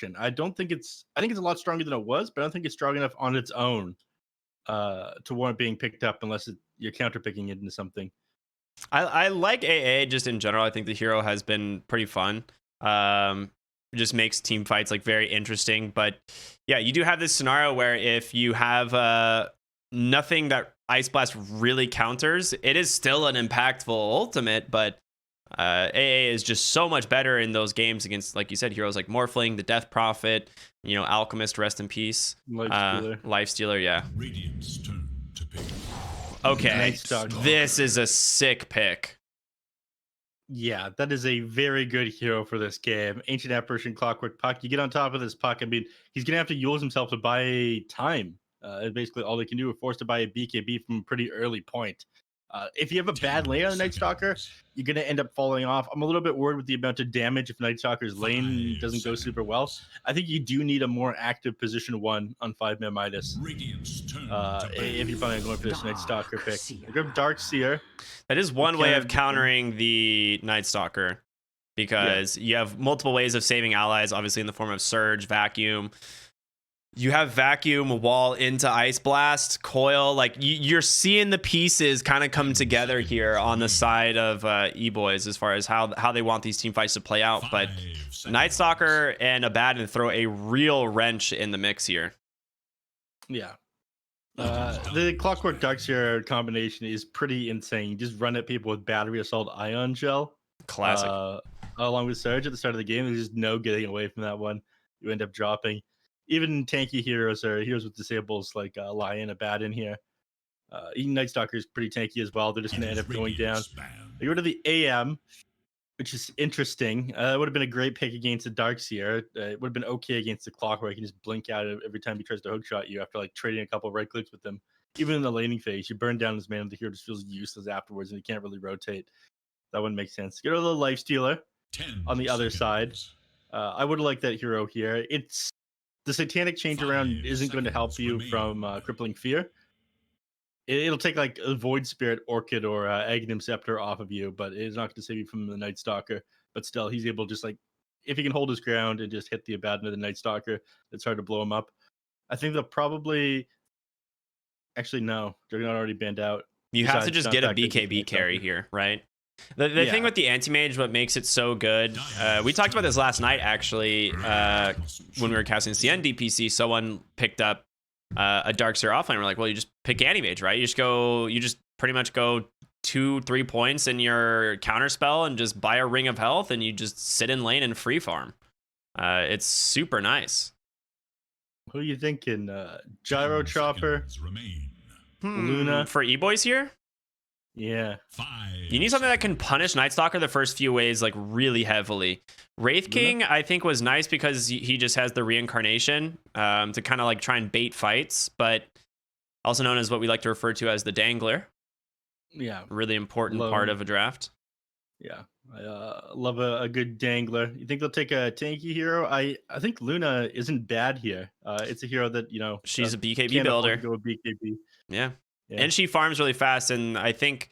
faction. I think it's a lot stronger than it was, but I don't think it's strong enough on its own to warrant being picked up unless you're counterpicking it into something. I like AA just in general. I think the hero has been pretty fun. Just makes team fights like very interesting. But yeah, you do have this scenario where if you have nothing that Ice Blast really counters, it is still an impactful ultimate, but AA is just so much better in those games against, like you said, heroes like Morphling, the Death Prophet, Alchemist, rest in peace. Life Stealer, yeah. Radiant's turn to pick. Okay, this is a sick pick. Yeah, that is a very good hero for this game. Ancient Apparition, Clockwork Puck. You get on top of this Puck, I mean, he's going to have to use himself to buy time. Basically, all they can do is forced to buy a BKB from a pretty early point. If you have a bad lane on the Night Stalker, you're going to end up falling off. I'm a little bit worried with the amount of damage if Night Stalker's lane doesn't go super well. I think you do need a more active position 1 on 5ManMidas. If you're planning on going for this Night Stalker pick. You grab Dark Seer. That is one way of countering the Night Stalker, because you have multiple ways of saving allies, obviously in the form of Surge, Vacuum. You have Vacuum, Wall into Ice Blast, Coil. Like you're seeing the pieces kind of come together here on the side of Eboys as far as how they want these team fights to play out. But Night Stalker and Abaddon throw a real wrench in the mix here. Yeah. The Clockwork Darkseer combination is pretty insane. You just run at people with Battery Assault Ion Shell. Classic. Along with Surge at the start of the game. There's just no getting away from that one. You end up dropping. Even tanky heroes or heroes with disables like Lion, Abaddon here. Even Night Stalker is pretty tanky as well. They're just going to end up going down. They go to the AM, which is interesting. It would have been a great pick against the Darkseer. It would have been okay against the Clockwork. You can just blink out every time he tries to hookshot you after like trading a couple of right clicks with him. Even in the laning phase, you burn down his mana, the hero just feels useless afterwards and he can't really rotate. That wouldn't make sense. Go to the Life Stealer on the other side. I would like that hero here. The Satanic Change Around isn't going to help you from Crippling Fear. It'll take like a Void Spirit, Orchid, or Aghanim Scepter off of you, but it's not going to save you from the Night Stalker. But still, he's able to just like, if he can hold his ground and just hit the Abaddon of the Night Stalker, it's hard to blow him up. I think they'll probably... Actually, no. They're not already banned out. You have to just get a BKB carry here, right? The thing with the Anti-Mage, what makes it so good, we talked about this last night, actually, when we were casting CN DPC. Someone picked up a Darkseer offlane. We're like, well, you just pick Anti-Mage, right? You just pretty much go 2-3 points in your counter spell and just buy a Ring of Health, and you just sit in lane and free farm. It's super nice. Who are you thinking? Gyro Chopper? Luna? For Eboys here? Yeah. You need something that can punish Night Stalker the first few ways like really heavily. Wraith King, I think, was nice because he just has the reincarnation to kind of like try and bait fights, but also known as what we like to refer to as the Dangler. Yeah. Really important part of a draft. Yeah. I love a good Dangler. You think they'll take a tanky hero? I think Luna isn't bad here. It's a hero that, she's a BKB builder. Go with BKB. Yeah. And she farms really fast, and I think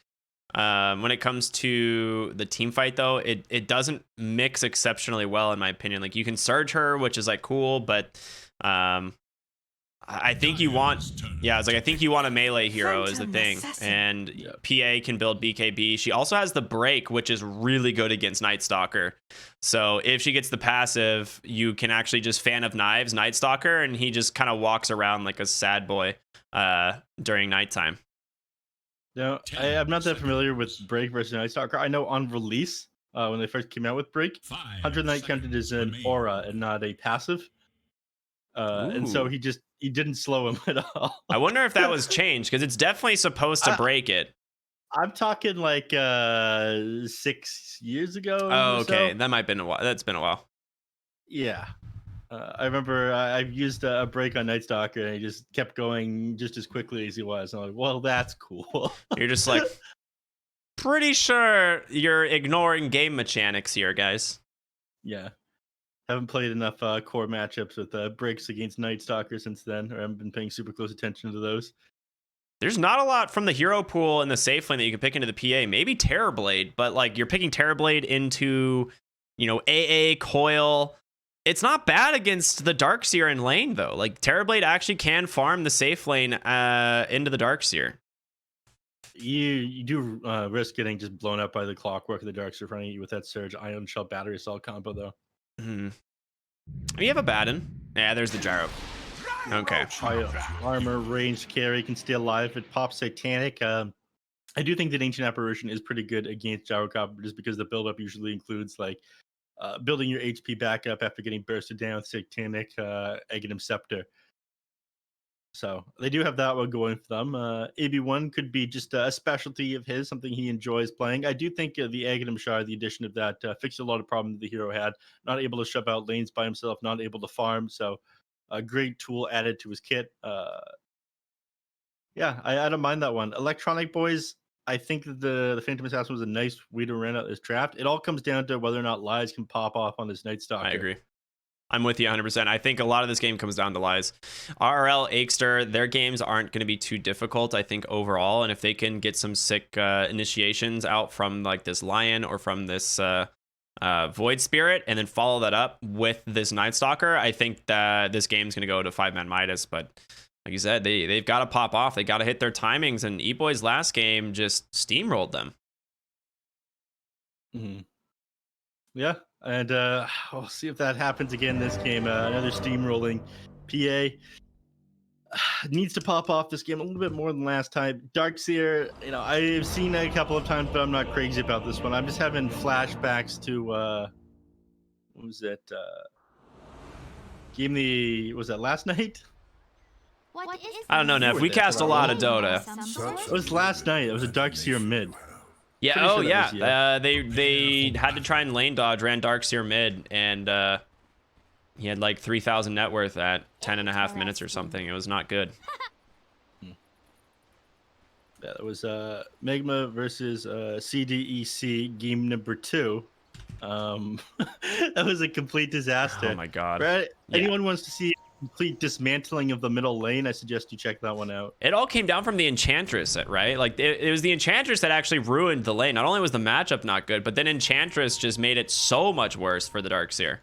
when it comes to the team fight, though, it doesn't mix exceptionally well, in my opinion. Like, you can Surge her, which is, like, cool, but I think you want... Yeah, it's like, I think you want a melee hero is the thing, and PA can build BKB. She also has the Break, which is really good against Night Stalker. So if she gets the passive, you can actually just Fan of Knives Night Stalker, and he just kind of walks around like a sad boy during nighttime. No, I'm not that familiar with Break versus Night Stalker. I know on release, when they first came out with Break, 100 Night counted as an aura and not a passive. And so he didn't slow him at all. I wonder if that was changed, because it's definitely supposed to break it. I'm talking like 6 years ago. Oh, okay. That might have been a while. That's been a while. Yeah. I remember I've used a Break on Night Stalker, and he just kept going just as quickly as he was. And I'm like, well, that's cool. You're just like, pretty sure you're ignoring game mechanics here, guys. Yeah. Haven't played enough core matchups with Breaks against Night Stalker since then, or haven't been paying super close attention to those. There's not a lot from the hero pool in the safe lane that you can pick into the PA. Maybe Terrorblade, but like you're picking Terrorblade into, AA, Coil. It's not bad against the Darkseer in lane, though. Like, Terrorblade actually can farm the safe lane into the Darkseer. You do risk getting just blown up by the clockwork of the Darkseer running at you with that Surge Ion Shell Battery Assault combo, though. You have a Baden. Yeah, there's the Gyro. Okay. Armor, ranged carry, can stay alive. It pops Satanic. I do think that Ancient Apparition is pretty good against Gyrocopter just because the buildup usually includes like building your HP back up after getting bursted down with Satanic, Aghanim Scepter. So they do have that one going for them. AB1 could be just a specialty of his, something he enjoys playing. I do think the Aghanim Shard, the addition of that, fixed a lot of problems that the hero had. Not able to shove out lanes by himself, not able to farm. So a great tool added to his kit. Yeah, I don't mind that one. Electronic Boys, I think that the Phantom Assassin was a nice way to run out this draft. It all comes down to whether or not Lies can pop off on this Night Stalker. I agree. I'm with you 100%. I think a lot of this game comes down to Lies. RRL, Aikster, their games aren't going to be too difficult, I think, overall. And if they can get some sick initiations out from like this Lion or from this Void Spirit and then follow that up with this Night Stalker, I think that this game's going to go to 5ManMidas. But like you said, they've got to pop off. They got to hit their timings. And Eboys last game just steamrolled them. Yeah. And we'll see if that happens again this game. Another steamrolling. PA needs to pop off this game a little bit more than last time. Darkseer, I've seen it a couple of times, but I'm not crazy about this one. I'm just having flashbacks to what was it? Was that last night? I don't know, Nev. We cast a lot of Dota. It was last night. It was a Darkseer mid. Yeah. Pretty sure that was, yeah. They had to try and lane dodge, ran Darkseer mid, and he had like 3,000 net worth at 10.5 minutes or something. It was not good. Yeah, that was Magma versus CDEC game number 2. That was a complete disaster. Oh my god. Right? Anyone wants to see complete dismantling of the middle lane, I suggest you check that one out. It all came down from the Enchantress, right? Like it was the Enchantress that actually ruined the lane. Not only was the matchup not good, but then Enchantress just made it so much worse for the Darkseer.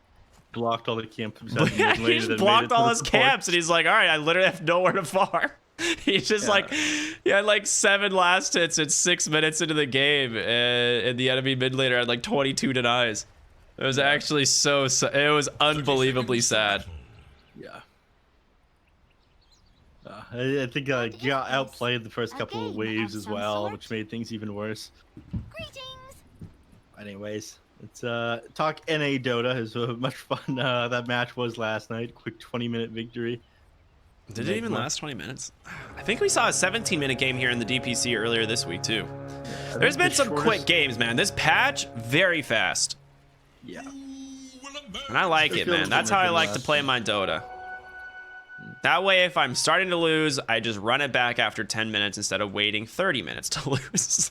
Blocked all the camps. Yeah, he just blocked all his camps, and he's like, all right, I literally have nowhere to farm. He's just he had like 7 last hits at 6 minutes into the game, and the enemy mid laner had like 22 denies. It was actually it was unbelievably sad. Yeah. I think I got outplayed the first couple of waves as well, which made things even worse. Greetings. Anyways, let's talk NA Dota. It was much fun that match was last night. Quick 20-minute victory. Did it even last 20 minutes? I think we saw a 17-minute game here in the DPC earlier this week, too. There's been some quick games, man. This patch, very fast. Yeah. And I like it, man. That's how I like to play my Dota. That way, if I'm starting to lose, I just run it back after 10 minutes instead of waiting 30 minutes to lose.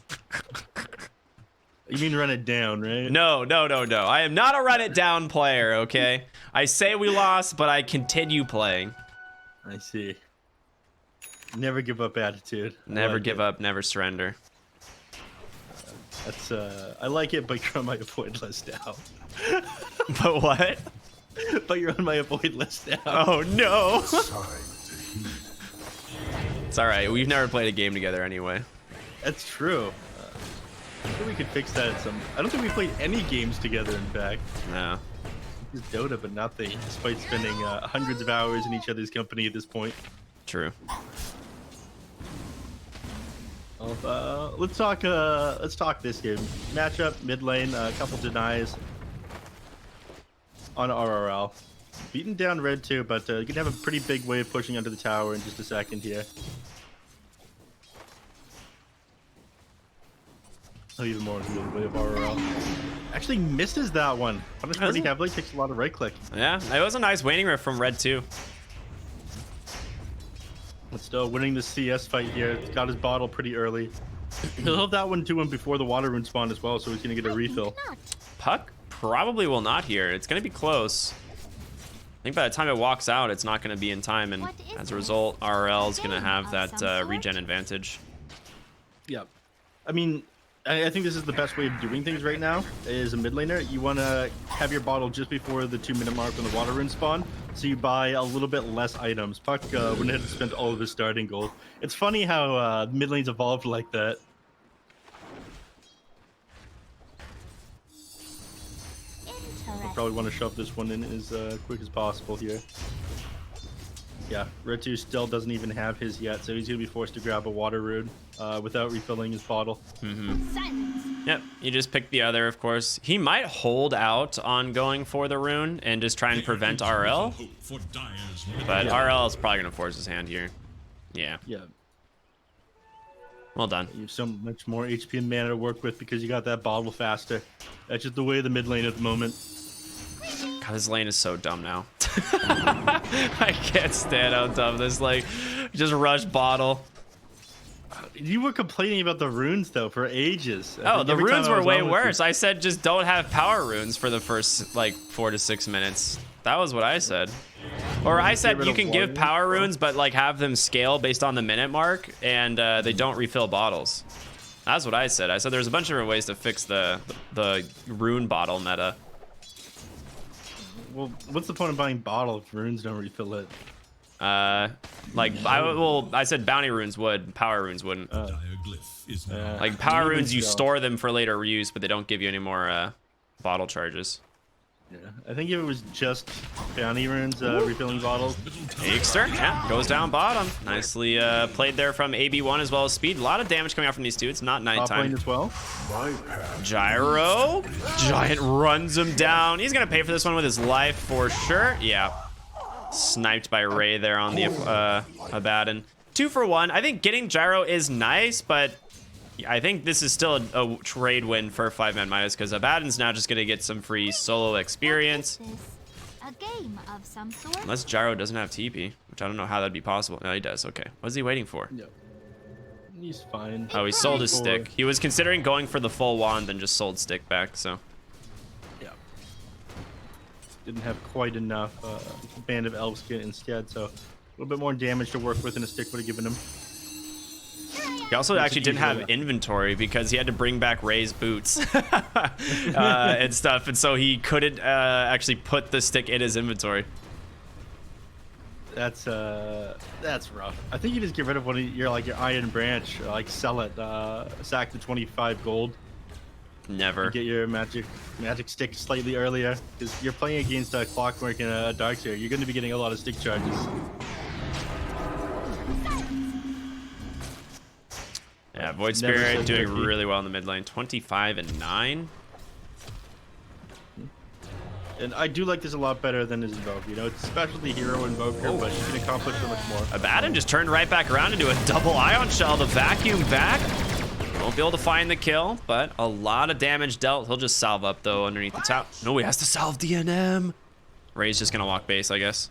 You mean run it down, right? No. I am not a run it down player, okay? I say we lost, but I continue playing. I see. Never give up attitude. Never give up, never surrender. That's I like it, but you're on my avoid list now. But what? But you're on my avoid list now. Oh no. It's all right. We've never played a game together anyway. That's true. I think we could fix that at some. I don't think we played any games together. In fact, No. just Dota, but nothing. Despite spending hundreds of hours in each other's company at this point. True. Let's talk this game. Matchup mid lane. A couple denies on RRL. Beaten down red too, but you can have a pretty big wave pushing onto the tower in just a second here. Oh, even more into the wave RRL. Actually misses that one. Punished pretty heavily. Takes a lot of right click. Yeah, it was a nice waning rift from red too. But still winning the CS fight here. Got his bottle pretty early. He'll have that one to him before the water rune spawn as well, so he's gonna get a refill. Puck probably will not here. It's gonna be close. I think by the time it walks out, it's not gonna be in time, and as a result, RRL is gonna have that regen advantage. Yeah, I mean, I think this is the best way of doing things right now. As a mid laner, you want to have your bottle just before the 2-minute mark when the water runes spawn, so you buy a little bit less items. Puck went ahead and spent all of his starting gold. It's funny how mid lanes evolved like that. I'll probably want to shove this one in as quick as possible here. Yeah, Red 2 still doesn't even have his yet, so he's going to be forced to grab a water rune without refilling his bottle. Yep, you just pick the other, of course. He might hold out on going for the rune and just try and prevent RL. But RL is probably going to force his hand here. Yeah. Yeah. Well done. You have so much more HP and mana to work with because you got that bottle faster. That's just the way of the mid lane at the moment. God, this lane is so dumb now. I can't stand how dumb this, like, just rush bottle. You were complaining about the runes though for ages. Oh, the runes were way worse. I said just don't have power runes for the first like 4 to 6 minutes. That was what I said. Or I said you can give power runes, but like have them scale based on the minute mark, and they don't refill bottles. That's what I said. I said there's a bunch of different ways to fix the rune bottle meta. Well, what's the point of buying bottle if runes don't refill it? Like I said bounty runes would, power runes wouldn't. Like power runes, you store them for later reuse, but they don't give you any more bottle charges. Yeah, I think if it was just bounty runes refilling bottles. Easter, yeah, goes down bottom. Nicely played there from AB1 as well as Speed. A lot of damage coming out from these two. It's not nighttime. As well. Gyro, Giant runs him down. He's gonna pay for this one with his life for sure. Yeah, sniped by Ray there on the Abaddon. 2 for 1. I think getting Gyro is nice, but I think this is still a trade win for 5ManMidas because Abaddon's now just gonna get some free solo experience. A game of some sort? Unless Gyro doesn't have TP, which I don't know how that'd be possible. No, he does. Okay. What is he waiting for? Yep. He's fine. Oh, he sold his stick. He was considering going for the full wand, then just sold stick back, so. Yeah. Didn't have quite enough Band of Elves kit instead, so a little bit more damage to work with, and a stick would have given him. He also actually didn't have inventory because he had to bring back Ray's boots and stuff, and so he couldn't actually put the stick in his inventory. That's rough. I think you just get rid of one of your Iron Branch, like sell it, sack the 25 gold. Never. Get your magic stick slightly earlier because you're playing against Clockwork and a Darkseer. You're going to be getting a lot of stick charges. Yeah, Void Spirit doing really well in the mid lane. 25 and 9. And I do like this a lot better than his Invoke. You know, it's a specialty hero Invoker, but you can accomplish so much more. Abaddon just turned right back around into a double Ion Shell. The vacuum back. Won't be able to find the kill, but a lot of damage dealt. He'll just salve up, though, underneath the top. No, he has to salve DNM. Ray's just going to walk base, I guess.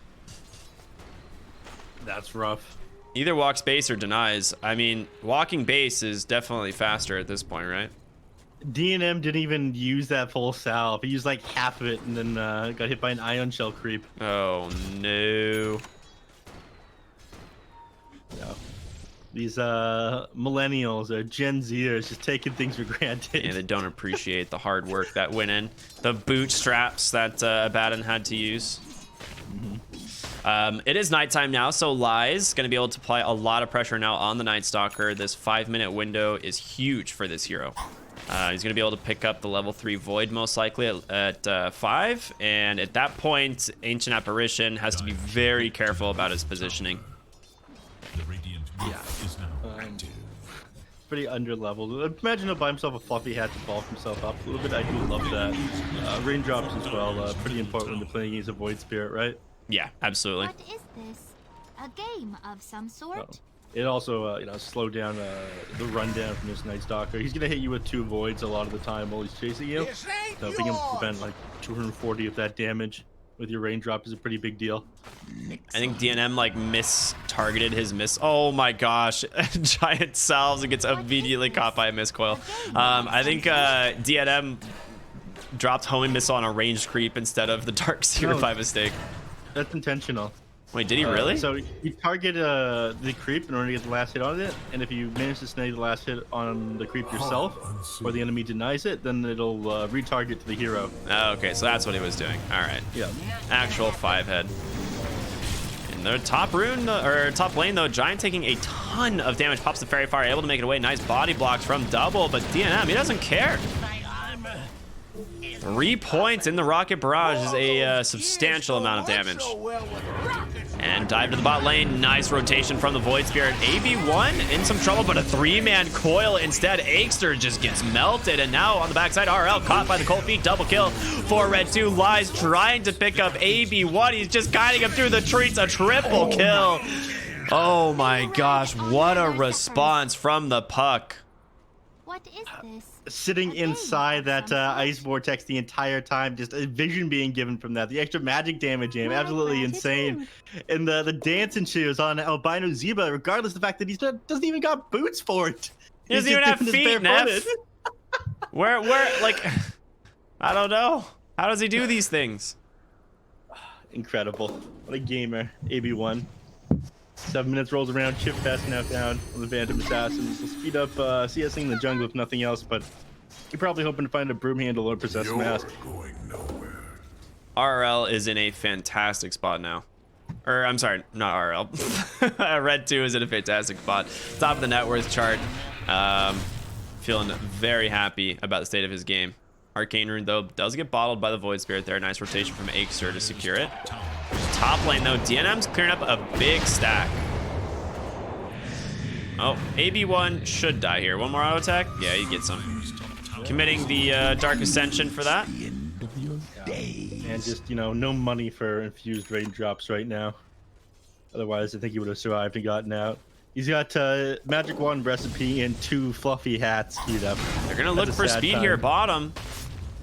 That's rough. Either walks base or denies. I mean, walking base is definitely faster at this point, right? DNM didn't even use that full salve. He used like half of it and then got hit by an Ion Shell creep. Oh, no. Yeah. These millennials or Gen Zers just taking things for granted. Yeah, they don't appreciate the hard work that went in. The bootstraps that Abaddon had to use. It is nighttime now, so Lies going to be able to apply a lot of pressure now on the Night Stalker. This 5-minute window is huge for this hero. He's going to be able to pick up the level 3 Void most likely at 5, and at that point, Ancient Apparition has to be very careful about his positioning. Yeah. Pretty under-leveled. Imagine he'll buy himself a fluffy hat to bulk himself up a little bit. I do love that. Raindrops as well, pretty important when they're playing against a Void Spirit, right? Yeah, absolutely. What is this? A game of some sort? It also, slow down the rundown from this Night Stalker. He's gonna hit you with 2 voids a lot of the time while he's chasing you. So being able to prevent like 240 of that damage with your raindrop is a pretty big deal. I think DNM like targeted his miss. Oh my gosh, giant salves and gets immediately caught by a miscoil. I think DNM dropped homing missile on a ranged creep instead of the Darkseer by mistake. That's intentional. Wait, did he really? So you target the creep in order to get the last hit on it, and if you manage to snag the last hit on the creep yourself, or the enemy denies it, then it'll retarget to the hero. Oh, okay, so that's what he was doing. All right. Yeah. Actual 5-head. In the top rune, or top lane though, Giant taking a ton of damage. Pops the Fairy Fire, able to make it away. Nice body blocks from Double, but DNM, he doesn't care. 3 points in the Rocket Barrage is a substantial amount of damage. And dive to the bot lane. Nice rotation from the Void Spirit. AB1 in some trouble, but a 3-man coil instead. Aegster just gets melted. And now on the backside, RL caught by the Cold Feet. Double kill for Red 2. Lies trying to pick up AB1. He's just guiding him through the trees. A triple kill. Oh my gosh. What a response from the puck. What is this? Sitting inside that ice vortex the entire time, just a vision being given from that. The extra magic damage, absolutely insane. And the dancing shoes on Albino Zeba, regardless of the fact that he doesn't even got boots for it. He doesn't even have feet, neph. Where, like, I don't know. How does he do these things? Incredible. What a gamer. AB1. 7 minutes rolls around, chip fast now down on the Phantom Assassins. Will speed up CSing in the jungle if nothing else, but you're probably hoping to find a broom handle or possessed mask. Going nowhere. RL is in a fantastic spot now. Or, I'm sorry, not RL. Red 2 is in a fantastic spot. Top of the net worth chart. Feeling very happy about the state of his game. Arcane Rune, though, does get bottled by the Void Spirit there. Nice rotation from Aegster to secure it. Top lane, though, DNM's clearing up a big stack. Oh, AB1 should die here. One more auto attack? Yeah, he gets some. Committing the Dark Ascension for that. And just, you know, no money for infused raindrops right now. Otherwise, I think he would have survived and gotten out. He's got Magic Wand Recipe and 2 fluffy hats queued up. They're going to look for speed here, bottom.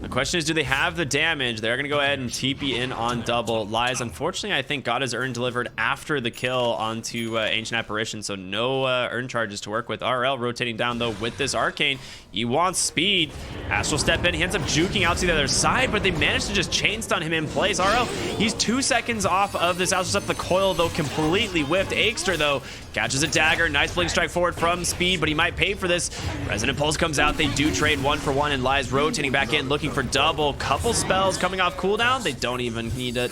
The question is, do they have the damage? They're going to go ahead and TP in on Double. Lies, unfortunately, I think got his Urn delivered after the kill onto Ancient Apparition, so no Urn charges to work with. RL rotating down, though, with this Arcane. He wants speed. Astral Step in. He ends up juking out to the other side, but they managed to just chain stun him in place. RL, he's 2 seconds off of this Astral Step. The coil, though, completely whiffed. Aegster, though, catches a dagger. Nice blink strike forward from Speed, but he might pay for this. Resonant Pulse comes out. They do trade 1 for 1, and Lies rotating back in, looking for Double. Couple spells coming off cooldown. They don't even need it.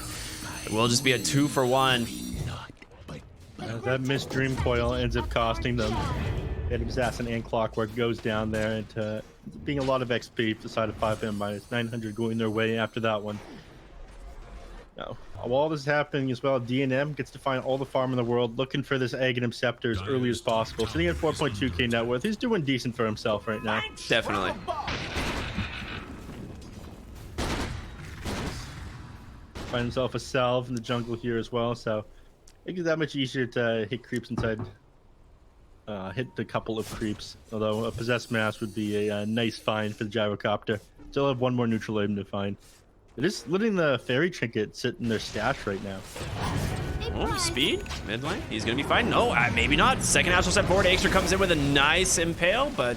It will just be a 2 for 1. That missed Dream Coil ends up costing them. Phantom Assassin and Clockwork goes down there, and being a lot of XP for the side of 5ManMidas. 900 going their way after that one. Now, while all this is happening as well, DNM gets to find all the farm in the world, looking for this Aghanim Scepter as early as possible. Sitting at 4.2k net worth. He's doing decent for himself right now. Definitely. Find himself a salve in the jungle here as well, so it gets that much easier to hit creeps inside. Hit a couple of creeps, although a possessed mask would be a nice find for the gyrocopter. Still have 1 more neutral item to find. They're just letting the fairy trinket sit in their stash right now. Oh, Speed mid lane. He's gonna be fine. No, maybe not. Second Astral Step forward. Aegster comes in with a nice impale, but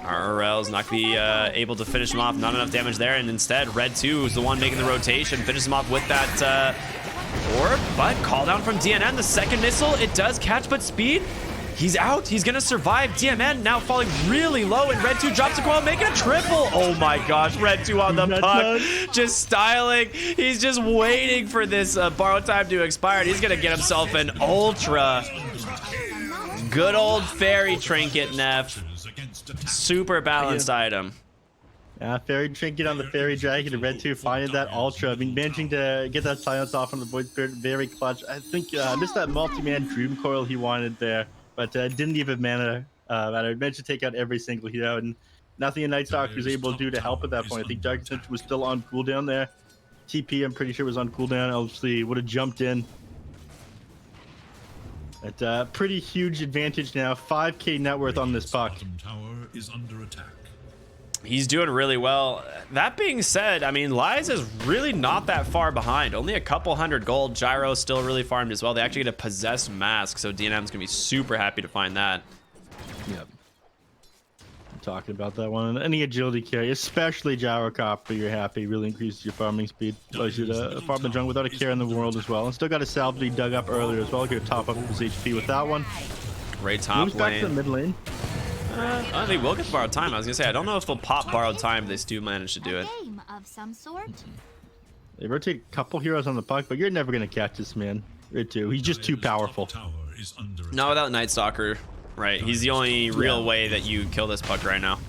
RL's not gonna be able to finish him off. Not enough damage there, and instead Red 2 is the one making the rotation. Finishes him off with that orb, but call down from DNM. The second missile, it does catch, but Speed, he's out. He's gonna survive. DMN now falling really low, and Red 2 drops a coil, making a triple. Oh my gosh, Red 2 on the puck, just styling. He's just waiting for this borrow time to expire. He's gonna get himself an ultra. Good old fairy trinket, neph. Super balanced item. Fairy trinket on the fairy dragon, and Red 2 finding that ultra. I mean, managing to get that silence off on the Void Spirit, very clutch. I think missed that multi-man Dream Coil he wanted there, but didn't even matter. Managed to take out every single hero, and nothing a Night Stalker was able to do to help at that point. I think Dark Ascension was still on cooldown there. TP, I'm pretty sure, was on cooldown. Obviously, would have jumped in. At pretty huge advantage now. 5k net worth on this puck. Bottom tower is under attack. He's doing really well. That being said, I mean, Lies is really not that far behind. Only a couple hundred gold. Gyro still really farmed as well. They actually get a possessed mask, so DNM's gonna be super happy to find that. Yep. Talking about that one. Any agility carry, especially Gyrocopter, you're happy. Really increases your farming speed. Allows you to farm the jungle without a care in the world as well. And still got a salve he dug up earlier as well. Could top up his HP with that one. Great top Moves back lane. to the mid lane. They will get borrowed time. I was gonna say I don't know if they'll pop borrowed time. They do manage to do it. A game of some sort. They rotate a couple heroes on the puck, but you're never gonna catch this man. Right too. He's just too powerful. Tower is under attack. Not without Night Stalker, right? He's the only real way that you kill this puck right now.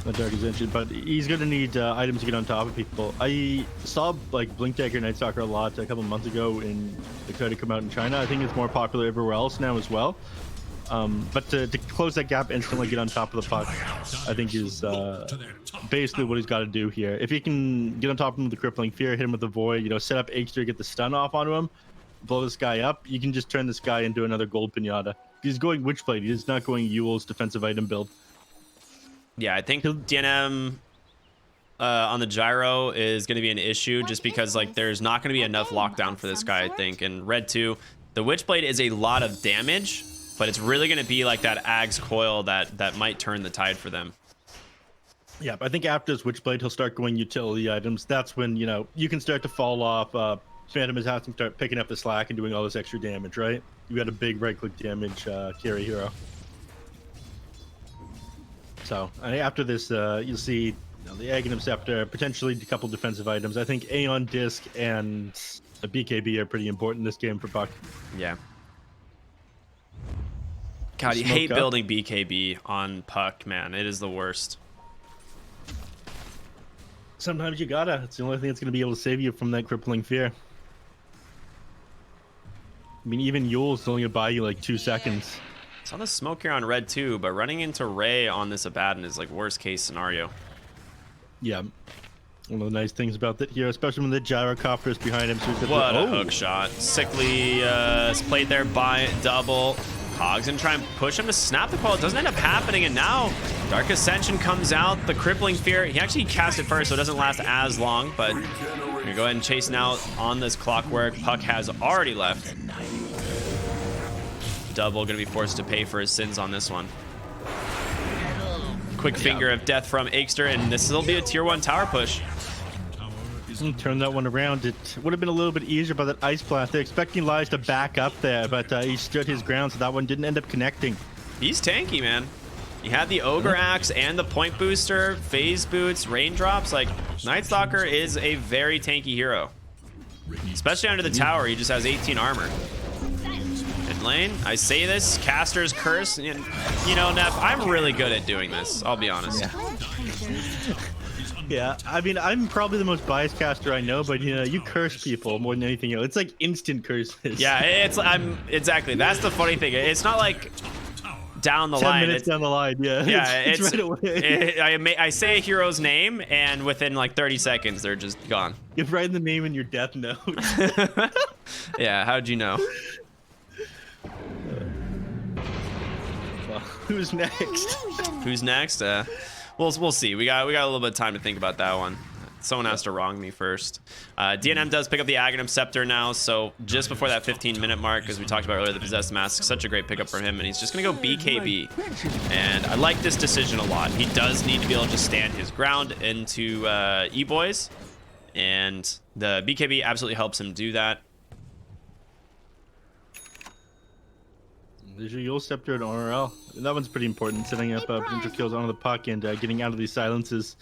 The Dark Ascension, but he's gonna need items to get on top of people. I saw like Blink Dagger Night Stalker a lot a couple months ago in the code to come out in China. I think it's more popular everywhere else now as well. But to close that gap instantly, get on top of the puck, I think is basically what he's got to do here. If he can get on top of him with the Crippling Fear, hit him with the Void, you know, set up H3, get the stun off onto him, blow this guy up, you can just turn this guy into another gold pinata. He's going Witchblade. He's not going Yule's defensive item build. Yeah, I think DNM on the gyro is going to be an issue just because like there's not going to be enough lockdown for this guy, I think. And Red 2, the Witchblade is a lot of damage, but it's really going to be like that Ag's coil that might turn the tide for them. Yeah, but I think after his Witchblade, he'll start going utility items. That's when, you know, you can start to fall off. Phantom Assassin start picking up the slack and doing all this extra damage, right? You got a big right-click damage carry hero. So after this, you'll see the Aghanim Scepter, potentially a couple defensive items. I think Aeon Disc and a BKB are pretty important in this game for Buck. Yeah. God, you Smoke hate up. building BKB on Puck, man. It is the worst. Sometimes you gotta. It's the only thing that's going to be able to save you from that Crippling Fear. I mean, even Yule's only going to buy you like 2 seconds. It's on the smoke here on Red 2, but running into Ray on this Abaddon is like worst case scenario. Yeah. One of the nice things about that here, especially when the Gyrocopter is behind him. So he's got What the, a hook shot. Sickly played there by double. Hogs gonna try and push him to snap the coil. It doesn't end up happening, and now Dark Ascension comes out. The Crippling Fear, he actually cast it first, so it doesn't last as long, but we're gonna go ahead and chase now on this Clockwork. Puck has already left. Double gonna be forced to pay for his sins on this one. Quick finger of death from Aikster, and this will be a tier 1 tower push. Turn that one around. It would have been a little bit easier by that Ice Blast. They're expecting Lies to back up there, but he stood his ground, so that one didn't end up connecting. He's tanky, man. He had the Ogre Axe and the Point Booster, Phase Boots, Raindrops. Like, Night Stalker is a very tanky hero. Especially under the tower, he just has 18 armor. Mid lane, I say this, Caster's Curse, and you know, Neph, I'm really good at doing this, I'll be honest. Yeah, I mean, I'm probably the most biased caster I know, but you know, you curse people more than anything else. It's like instant curses. Yeah, exactly. That's the funny thing. It's not like down the 10 line. minutes down the line, yeah. Yeah, it's right away. I say a hero's name, and within like 30 seconds, they're just gone. You're writing the name in your death note. Yeah, how'd you know? Well, who's next? Who's next? We'll see. We got a little bit of time to think about that one. Someone has to wrong me first. DNM does pick up the Aghanim Scepter now, so just before that 15-minute mark, as we talked about earlier, the Possessed Mask, such a great pickup for him, and he's just going to go BKB. And I like this decision a lot. He does need to be able to just stand his ground into Eboys, and the BKB absolutely helps him do that. There's your Yule Scepter and RL. That one's pretty important, setting up potential kills onto the puck and getting out of these silences.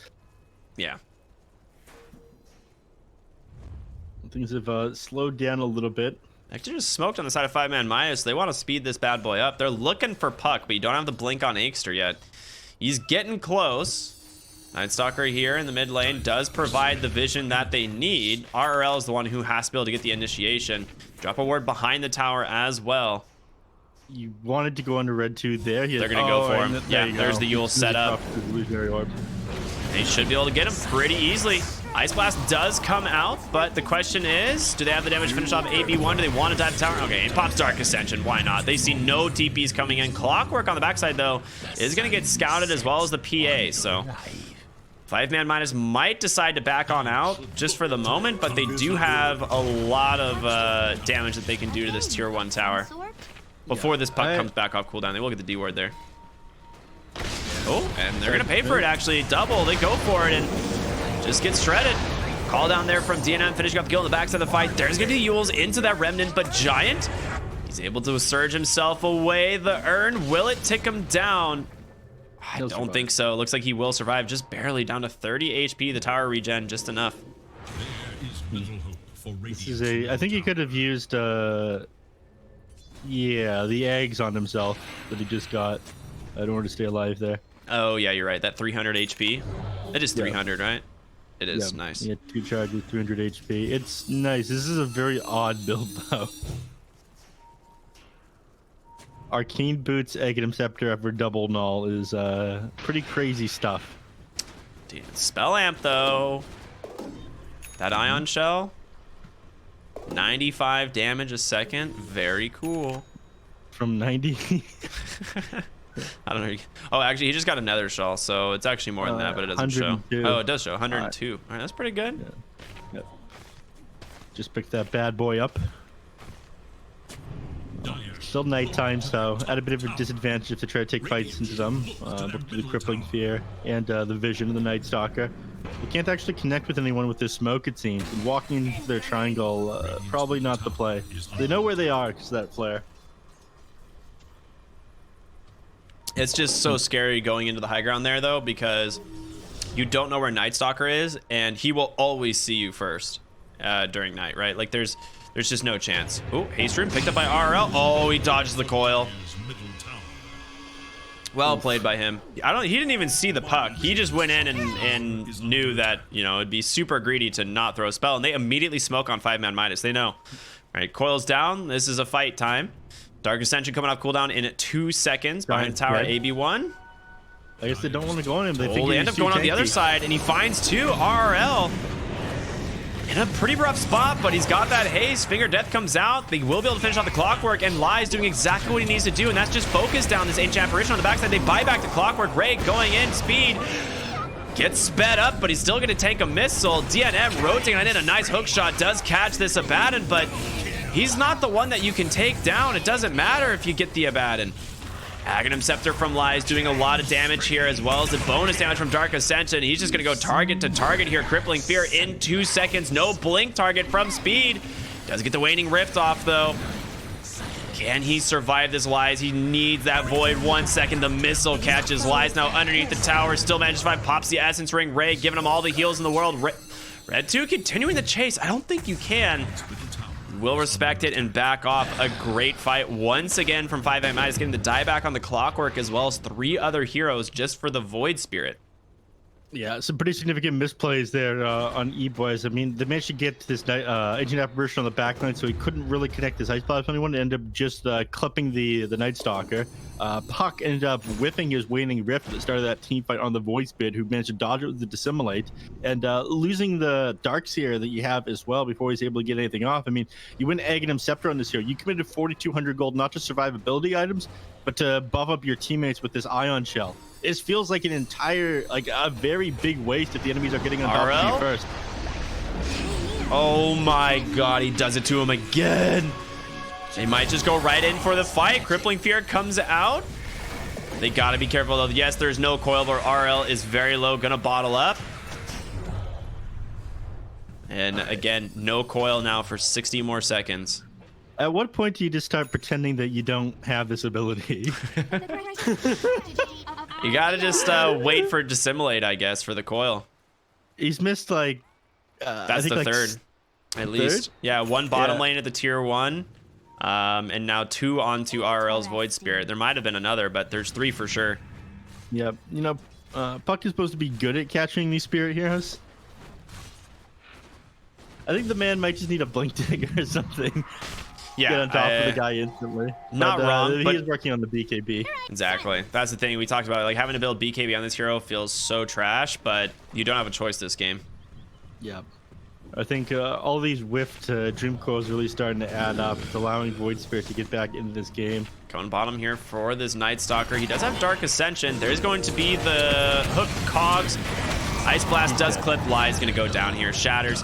Yeah. Things have slowed down a little bit. Actually just smoked on the side of 5ManMidas. They want to speed this bad boy up. They're looking for Puck, but you don't have the blink on Aikster yet. He's getting close. Night Stalker here in the mid lane does provide the vision that they need. RRL is the one who has to be able to get the initiation. Drop a ward behind the tower as well. You wanted to go under Red 2 there. They're going to go for him. Yeah, there's the Yule setup. They should be able to get him pretty easily. Ice Blast does come out, but the question is, do they have the damage to finish off AB1? Do they want to dive the tower? Okay, it pops Dark Ascension. Why not? They see no TPs coming in. Clockwork on the backside, though, is going to get scouted as well as the PA, so 5ManMidas might decide to back on out just for the moment, but they do have a lot of damage that they can do to this tier 1 tower. Before this puck comes back off cooldown, they will get the D ward there. Oh, and they're gonna pay for it actually. Double, they go for it and just get shredded. Call down there from DNM, finishing up the kill in the backside of the fight. There's gonna be Yules into that Remnant, but Giant, he's able to surge himself away. The urn, will it tick him down? I don't think so. It looks like he will survive, just barely down to 30 HP. The tower regen, just enough. There is little hope for This is a. I think he could have used. Yeah, the eggs on himself that he just got in order to stay alive there. Oh yeah, you're right. That 300 HP. It is 300, right? It is nice. Yeah, 2 charges, 300 HP. It's nice. This is a very odd build though. Arcane Boots, Aghanim Scepter after double null is pretty crazy stuff. Dude, spell amp though. That ion shell. 95 damage a second. Very cool. From 90. I don't know. Oh, actually, he just got another shell, so it's actually more than that, but it doesn't show. 102. Oh, it does show 102. All right, that's pretty good. Yeah. Yep. Just picked that bad boy up. Still nighttime, so at a bit of a disadvantage if they try to take fights into them. Both the Crippling Fear and the Vision of the Night Stalker. You can't actually connect with anyone with this smoke, it seems. And walking into their triangle, probably not the play. They know where they are because of that flare. It's just so scary going into the high ground there, though, because you don't know where Night Stalker is, and he will always see you first during night, right? Like, there's just no chance. Oh, Haste Room picked up by RL. Oh, he dodges the coil. Well played by him. He didn't even see the puck. He just went in and knew that, you know, it'd be super greedy to not throw a spell, and they immediately smoke on 5ManMidas. They know. All right, coil's down. This is a fight time. Dark Ascension coming off cooldown in 2 seconds behind the tower. AB1. I guess they don't want to go on him. They end up going on the other side, and he finds 2 RL in a pretty rough spot, but he's got that haste. Finger Death comes out. They will be able to finish off the Clockwork, and Lai's doing exactly what he needs to do, and that's just focus down this Ancient Apparition on the backside. They buy back the Clockwork. Ray going in, speed. Gets sped up, but he's still going to tank a missile. DNM rotating on in. A nice hook shot does catch this Abaddon, but he's not the one that you can take down. It doesn't matter if you get the Abaddon. Aghanim Scepter from Lai is doing a lot of damage here, as well as the bonus damage from Dark Ascension. He's just going to go target to target here. Crippling Fear in 2 seconds. No blink target from Speed. Does get the Waning Rift off, though. Can he survive this, Lies? He needs that Void. 1 second. The missile catches Lies now underneath the tower. Still manages to survive. Pops the Essence Ring. Ray giving him all the heals in the world. Red 2 continuing the chase. I don't think you can. Will respect it and back off. A great fight once again from 5Midas, getting the dieback on the Clockwork, as well as 3 other heroes just for the Void Spirit. Yeah, some pretty significant misplays there on Eboys. I mean, they managed to get to this Ancient Apparition on the backline, so he couldn't really connect his Ice Blast. Anyone ended up just clipping the Night Stalker. Puck ended up whipping his Waning Rift at the start of that team fight on the Void Spirit, who managed to dodge it with the Dissimulate, and losing the Darkseer that you have as well before he's able to get anything off. I mean, you went Aghanim Scepter on this hero. You committed 4,200 gold, not just survivability items, but to buff up your teammates with this Ion Shell. It feels like an entire, like a very big waste if the enemies are getting on top of you first. Oh my god, he does it to him again. They might just go right in for the fight. Crippling Fear comes out. They gotta be careful though. Yes, there's no coil, but RL is very low, gonna bottle up. And again, no coil now for 60 more seconds. At what point do you just start pretending that you don't have this ability? You gotta just wait for Dissimulate, I guess, for the coil. He's missed like that's the third, at least. Yeah, 1 bottom lane at the tier 1, and now 2 onto RL's Void Spirit. There might have been another, but there's 3 for sure. Yeah, you know, Puck is supposed to be good at catching these spirit heroes. I think the man might just need a blink dagger or something. Yeah, get on top of the guy instantly. Not wrong, but he is working on the BKB. Exactly. That's the thing we talked about. Like, having to build BKB on this hero feels so trash, but you don't have a choice this game. Yeah. I think all these whiffed Dream Coils really starting to add up. It's allowing Void Spirit to get back into this game. Going bottom here for this Night Stalker. He does have Dark Ascension. There's going to be the hook cogs. Ice Blast does clip. Lie's going to go down here. Shatters.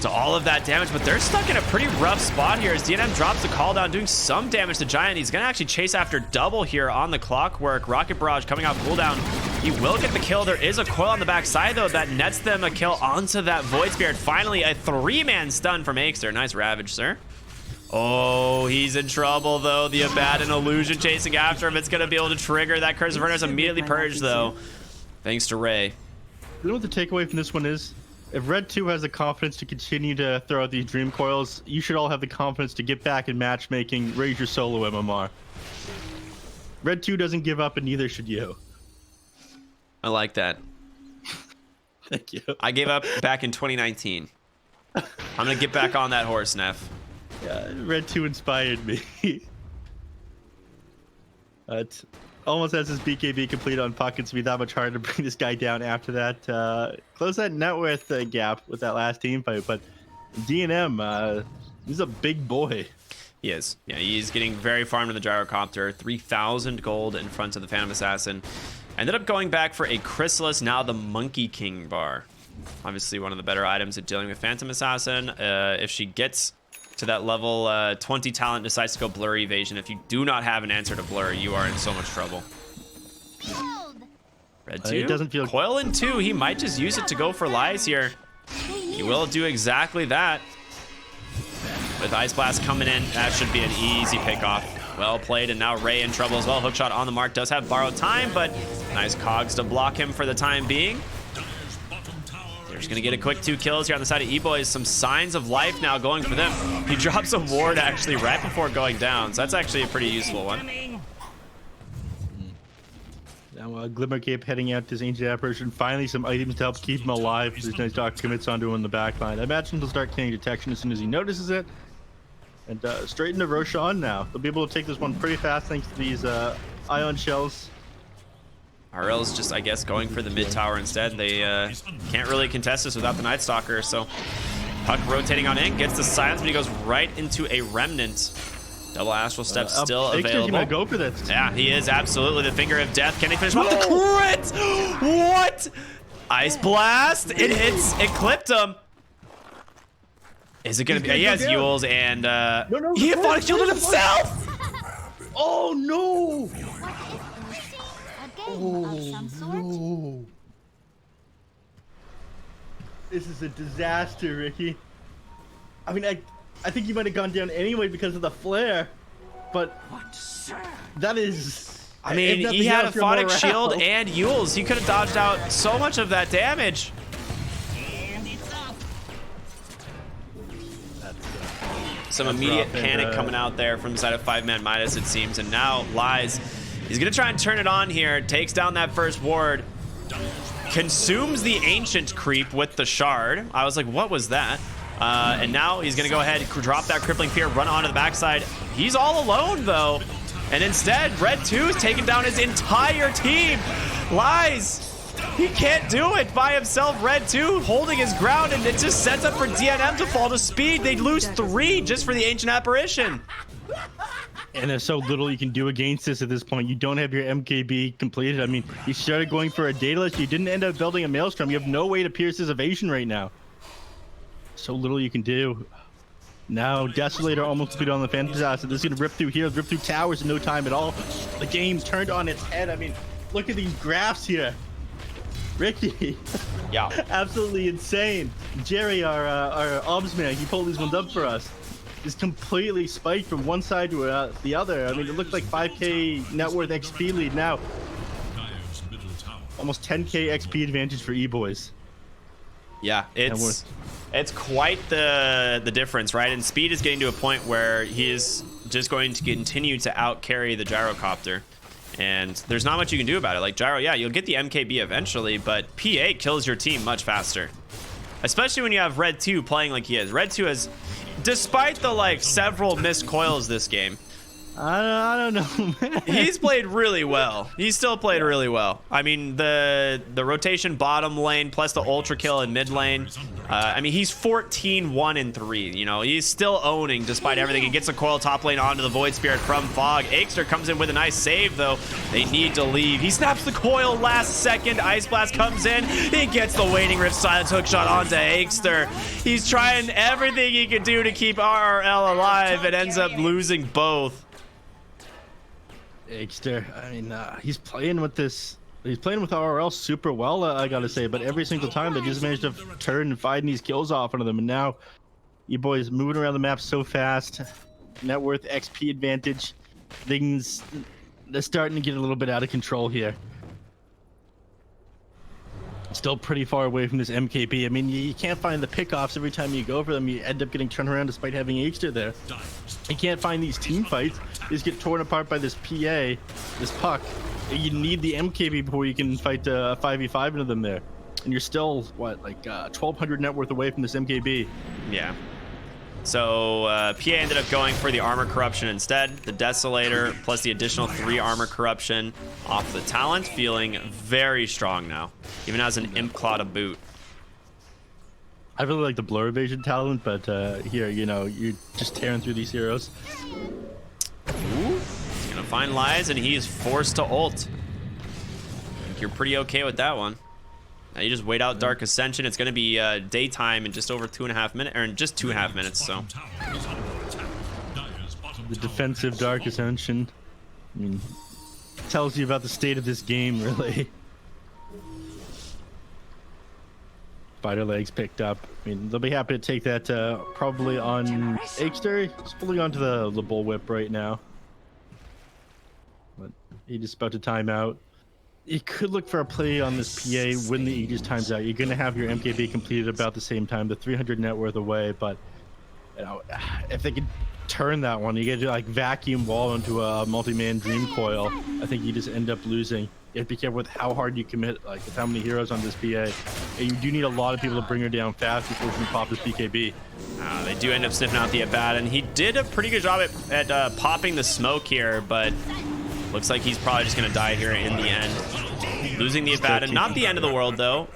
to all of that damage, but they're stuck in a pretty rough spot here as DNM drops the call down, doing some damage to Giant. He's gonna actually chase after double here on the clockwork. Rocket Barrage coming off cooldown. He will get the kill. There is a coil on the backside though that nets them a kill onto that Void Spirit. Finally, a 3-man stun from Aexter. Nice Ravage, sir. Oh, he's in trouble though. The Abaddon Illusion chasing after him. It's gonna be able to trigger that Curse of Inferno. Immediately purged though, thanks to Ray. You know what the takeaway from this one is? If Red 2 has the confidence to continue to throw out these Dream Coils, you should all have the confidence to get back in matchmaking, raise your solo MMR. Red 2 doesn't give up, and neither should you. I like that. Thank you. I gave up back in 2019. I'm gonna get back on that horse, Neph. Yeah, Red 2 inspired me. It almost has his BKB complete on puck. It's gonna be that much harder to bring this guy down after that. Close that net worth gap with that last team fight, but DNM, he's a big boy. He is. Yeah, he's getting very far into the gyrocopter. 3,000 gold in front of the Phantom Assassin. Ended up going back for a Chrysalis, now the Monkey King bar. Obviously one of the better items at dealing with Phantom Assassin. If she gets to that level 20 talent, decides to go Blur Evasion. If you do not have an answer to Blur, you are in so much trouble. Red 2, it doesn't feel... Coil in 2, he might just use it to go for lies here. He will do exactly that. With Ice Blast coming in, that should be an easy pickoff. Well played, and now Ray in trouble as well. Hookshot on the mark, does have borrowed time, but nice cogs to block him for the time being. They're just gonna get a quick 2 kills here on the side of Eboys. Some signs of life now going for them. He drops a ward actually right before going down, so that's actually a pretty useful one. Now Glimmer Cape heading out to his Ancient Apparition. Finally some items to help keep him alive. This nice Doc commits onto him in the back line. I imagine he'll start getting detection as soon as he notices it. And straight into Roshan now. They'll be able to take this one pretty fast thanks to these ion shells. RL's just, I guess, going for the mid tower instead. They can't really contest this without the Night Stalker, so Puck rotating on in, gets the silence, but he goes right into a Remnant. Double Astral Step still available. Gonna go for this. Yeah, he is absolutely the finger of death. Can he finish off the crit? What? Ice Blast! It hits, it clipped him. Is it gonna be? He has Yules and he Phonic shielded himself! Oh no! No. This is a disaster, Ricky. I mean, I think you might have gone down anyway because of the flare, but that is... I mean, he had a Phonic shield and Yules. He could have dodged out so much of that damage. Some immediate panic coming out there from the side of 5ManMidas, it seems, and now Lies. He's gonna try and turn it on here, takes down that first ward, consumes the Ancient creep with the shard. I was like, what was that? And now he's gonna go ahead, drop that Crippling Fear, run onto the backside. He's all alone though, and instead, Red 2 is taking down his entire team. Lies. He can't do it by himself. Red 2 holding his ground, and it just sets up for DNM to fall to speed. They'd lose 3 just for the Ancient Apparition. And there's so little you can do against this at this point. You don't have your MKB completed. I mean, you started going for a Daedalus. You didn't end up building a Maelstrom. You have no way to pierce his evasion right now. So little you can do. Now, Desolator almost completed on the Phantom Assassin. This is going to rip through here, rip through towers in no time at all. The game's turned on its head. I mean, look at these graphs here. Ricky. Yeah. Absolutely insane. Jerry, our obs man, he pulled these ones up for us. Is completely spiked from one side to the other. I mean, it looked like 5k net worth XP lead now. Almost 10k XP advantage for Eboys. Yeah, it's quite the difference, right? And Speed is getting to a point where he is just going to continue to out carry the gyrocopter. And there's not much you can do about it. Like Gyro, yeah, you'll get the MKB eventually, but P8 kills your team much faster. Especially when you have Red 2 playing like he is. Red 2 has, despite the like several missed coils this game, I don't know, man. He's played really well. He's still played really well. I mean, the rotation bottom lane plus the ultra kill in mid lane. I mean, he's 14-1-3. You know, he's still owning despite everything. He gets a coil top lane onto the Void Spirit from Fog. Aegster comes in with a nice save, though. They need to leave. He snaps the coil last second. Ice Blast comes in. He gets the Waiting Rift silence hookshot onto Aegster. He's trying everything he can do to keep RRL alive and ends up losing both. Aegster, I mean, he's playing with this. He's playing with RRL super well, I gotta say. But every single time they just managed to turn and find these kills off onto them. And now, Eboys moving around the map so fast. Net worth, XP advantage. Things, they're starting to get a little bit out of control here. Still pretty far away from this MKB. I mean, you can't find the pickoffs every time you go for them. You end up getting turned around despite having Aegster there. You can't find these team fights. You just get torn apart by this PA, this puck. You need the MKB before you can fight 5v5 into them there. And you're still, what, like 1,200 net worth away from this MKB. Yeah. So PA ended up going for the armor corruption instead. The Desolator plus the additional 3 armor corruption off the talent, feeling very strong now. Even has an imp claw to boot. I really like the blur evasion talent, but here, you know, you're just tearing through these heroes. Ooh, he's gonna find Lies and he is forced to ult. I think you're pretty okay with that one. Now you just wait out Dark Ascension. It's going to be daytime in just over 2.5 minutes, or in just 2.5 minutes. So the defensive Dark Ascension, I mean, tells you about the state of this game, really. Spider legs picked up. I mean, they'll be happy to take that probably on Aegster. He's pulling onto the bullwhip right now, but he just about to time out. You could look for a play on this PA when the Aegis times out. You're going to have your MKB completed about the same time, the 300 net worth away. But you know, if they could turn that one, you get to like vacuum wall into a multi-man dream coil. I think you just end up losing. You have to be careful with how hard you commit, like with how many heroes on this PA. And you do need a lot of people to bring her down fast before she can pop this BKB. They do end up sniffing out the at-bat, and he did a pretty good job at popping the smoke here, but looks like he's probably just going to die here in the end. Losing the at-bat, and not the end of the world, though.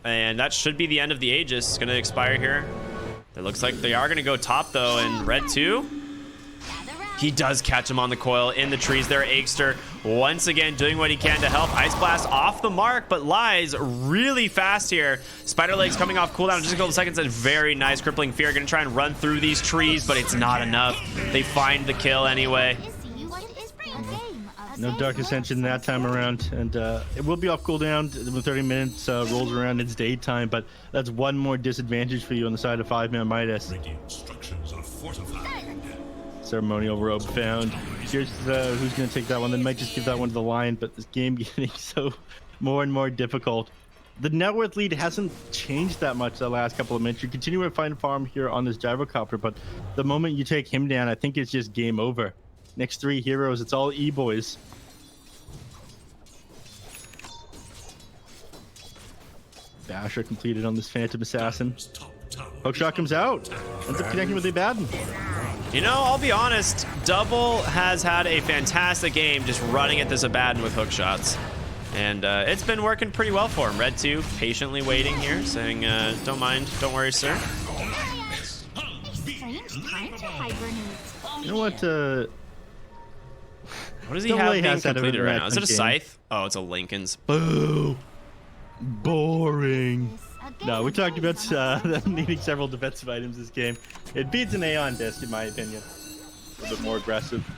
And that should be the end of the Aegis. It's going to expire here. It looks like they are going to go top, though, in red 2. He does catch him on the coil in the trees there. Aegster once again doing what he can to help. Ice Blast off the mark, but Lies really fast here. Spider Legs coming off cooldown in just a couple seconds, and very nice Crippling Fear. Going to try and run through these trees, but it's not enough. They find the kill anyway. No Dark Ascension that time around, and it will be off cooldown when 30 minutes rolls around. It's daytime, but that's one more disadvantage for you on the side of 5ManMidas. Radiant structures are fortified. Ceremonial robe found. Here's who's going to take that one. They might just give that one to the Lion, but this game getting so more and more difficult. The net worth lead hasn't changed that much the last couple of minutes. You continue to find farm here on this gyrocopter, but the moment you take him down, I think it's just game over. Next 3 heroes, it's all Eboys. Basher completed on this Phantom Assassin. Hookshot comes out. Ends up connecting with the Abaddon. You know, I'll be honest, Double has had a fantastic game just running at this Abaddon with hookshots. And it's been working pretty well for him. Red 2 patiently waiting here, saying, don't mind, don't worry, sir. You know what? What does he have being completed right now? Is it a Scythe? Oh, it's a Lincoln's. Boo! Boring. No, we talked about them needing several defensive items this game. It beats an Aeon disc, in my opinion. A little bit more aggressive.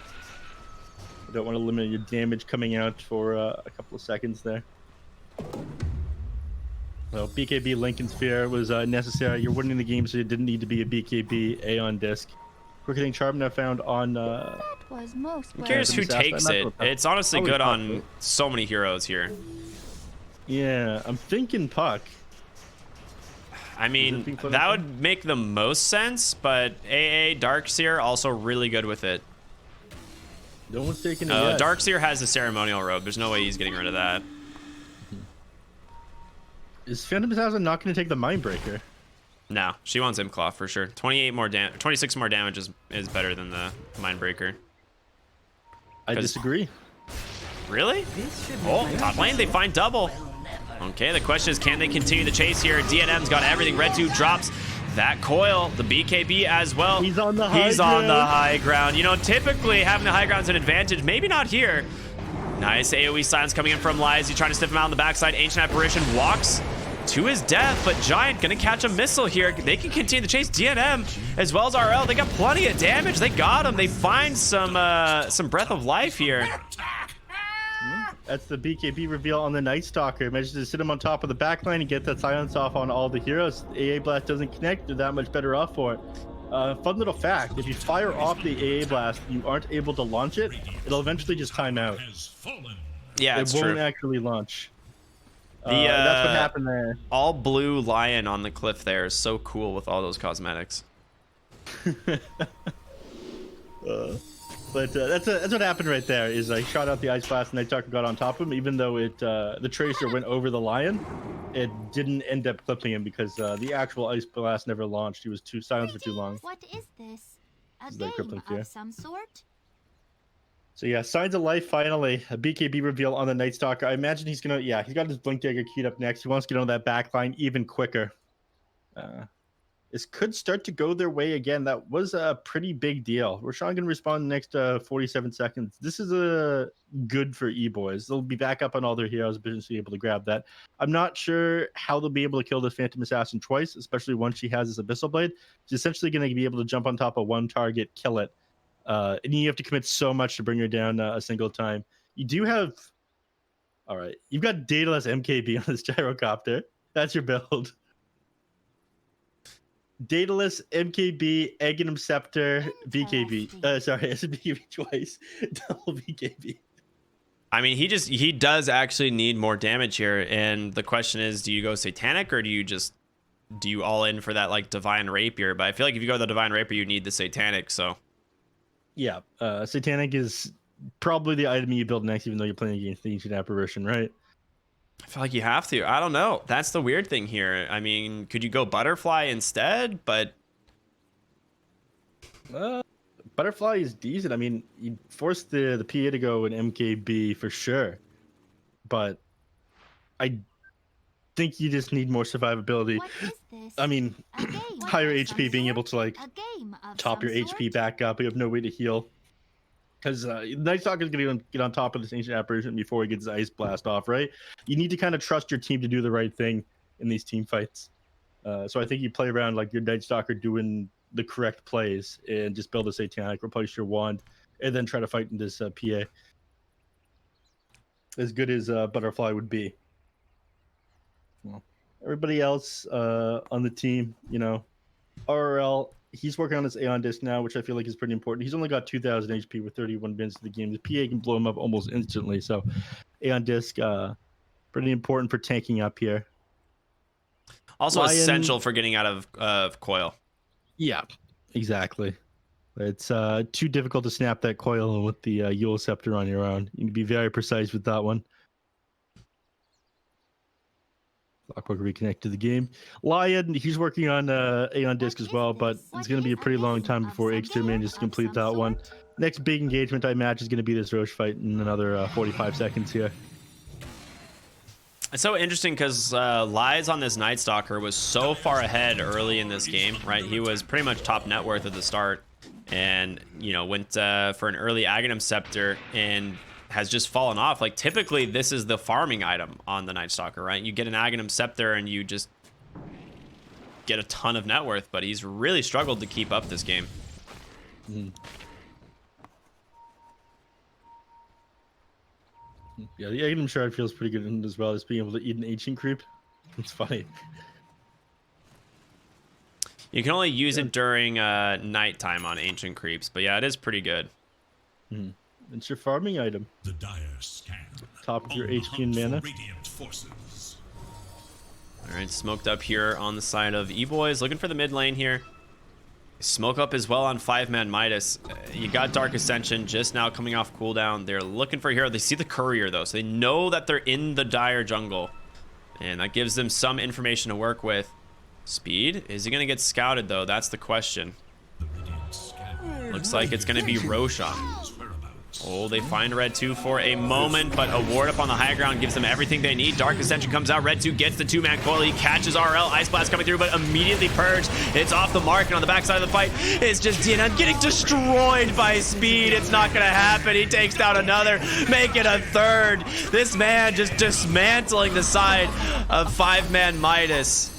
I don't want to limit your damage coming out for a couple of seconds there. So BKB Lincoln Sphere was necessary. You're winning the game, so it didn't need to be a BKB Aeon disc. Quick hitting charm now found on. I'm curious who takes it. It's honestly good on so many heroes here. Yeah, I'm thinking Puck. I mean, that would make the most sense, but AA Darkseer also really good with it. No one's taking it yet. Darkseer has the ceremonial robe. There's no way he's getting rid of that. Is Phantom Assassin not going to take the Mindbreaker? No, she wants Imclaw for sure. 26 more damage is better than the Mindbreaker. I disagree. Really? Oh, top lane, they find double. Okay, the question is, can they continue the chase here? DNM's got everything. Red 2 drops that coil, the BKB as well. He's on the high He's ground. on the high ground. You know, typically having the high ground is an advantage. Maybe not here. Nice AoE silence coming in from Lies. He's trying to sniff him out on the backside. Ancient Apparition walks to his death, but Giant gonna catch a missile here. They can continue the chase. DNM as well as RL. They got plenty of damage. They got him. They find some breath of life here. That's the BKB reveal on the Night Stalker. Manages to sit him on top of the backline and get that silence off on all the heroes. AA Blast doesn't connect. They're that much better off for it. Fun little fact, if you fire off the AA Blast, you aren't able to launch it. It'll eventually just time out. Yeah, It won't actually launch. That's what happened there. All blue lion on the cliff there is so cool with all those cosmetics. But that's what happened right there. Is I shot out the Ice Blast and Night Stalker got on top of him. Even though the Tracer went over the Lion, it didn't end up clipping him because the actual Ice Blast never launched. He was too silent for too long. What is this? A This is like game cryptic here. of some sort? So yeah, Signs of Life finally. A BKB reveal on the Night Stalker. I imagine he's gonna, he's got his Blink Dagger queued up next. He wants to get on that back line even quicker. This could start to go their way again. That was a pretty big deal. Roshan gonna respond in the next 47 seconds. This is good for Eboys. They'll be back up on all their heroes, potentially able to grab that. I'm not sure how they'll be able to kill this Phantom Assassin twice, especially once she has this Abyssal Blade. She's essentially gonna be able to jump on top of one target, kill it. And you have to commit so much to bring her down a single time. You do have, all right, you've got Daedalus MKB on this gyrocopter. That's your build. Daedalus, MKB, Aghanim Scepter, BKB. Sorry, I said BKB twice. Double BKB. I mean, he does actually need more damage here, and the question is, do you go Satanic or do you all in for that like Divine Rapier? But I feel like if you go the Divine Rapier, you need the Satanic. So yeah, Satanic is probably the item you build next, even though you're playing against the Ancient Apparition, right? I feel like you have to. I don't know. That's the weird thing here. I mean, could you go Butterfly instead? But Butterfly is decent. I mean, you force the PA to go in MKB for sure, but I think you just need more survivability. What is this? I mean, A game higher of some HP, being sort? able to like A game of top some your sort? HP back up. You have no way to heal. Because Night Stalker is going to get on top of this Ancient Apparition before he gets his Ice Blast off, right? You need to kind of trust your team to do the right thing in these team fights. So I think you play around like your Night Stalker doing the correct plays and just build a Satanic, replace your wand, and then try to fight in this PA. As good as Butterfly would be. Well, everybody else on the team, RRL, he's working on his Aeon Disc now, which I feel like is pretty important. He's only got 2,000 HP with 31 minutes of the game. The PA can blow him up almost instantly. So Aeon Disc, pretty important for tanking up here. also Lion- essential for getting out of coil. Yeah, exactly. It's too difficult to snap that coil with the Yule Scepter on your own. You need to be very precise with that one. Clockwork reconnect to the game. Lion, he's working on Aeon Disc as well, but it's going to be a pretty long time before X2 manages to complete that one. Next big engagement I match is going to be this Roche fight in another 45 seconds here. It's so interesting because Lies on this Night Stalker was so far ahead early in this game, right? He was pretty much top net worth at the start, and went for an early Aghanim Scepter and has just fallen off. Like typically this is the farming item on the Night Stalker, right? You get an Aghanim Scepter and you just get a ton of net worth, but he's really struggled to keep up this game. Yeah, the Aghanim Shard feels pretty good as well as being able to eat an Ancient Creep. It's funny. You can only use it during nighttime on Ancient Creeps, but yeah, it is pretty good. It's your farming item. The dire scan. Top of your On the HP and hunt for mana. Radiant forces. All right, smoked up here on the side of Eboys, looking for the mid lane here. Smoke up as well on 5ManMidas. You got Dark Ascension just now coming off cooldown. They're looking for a hero. They see the courier though, so they know that they're in the dire jungle, and that gives them some information to work with. Speed, is he gonna get scouted though? That's the question. The Radiant scan. Looks like it's gonna be Roshan. Whereabouts. Oh, they find Red 2 for a moment, but a ward up on the high ground gives them everything they need. Dark Ascension comes out. Red 2 gets the two-man coil. He catches RL. Ice Blast coming through, but immediately purged. It's off the mark, and on the backside of the fight, it's just DNM getting destroyed by Speed. It's not going to happen. He takes down another, make it a third. This man just dismantling the side of 5ManMidas.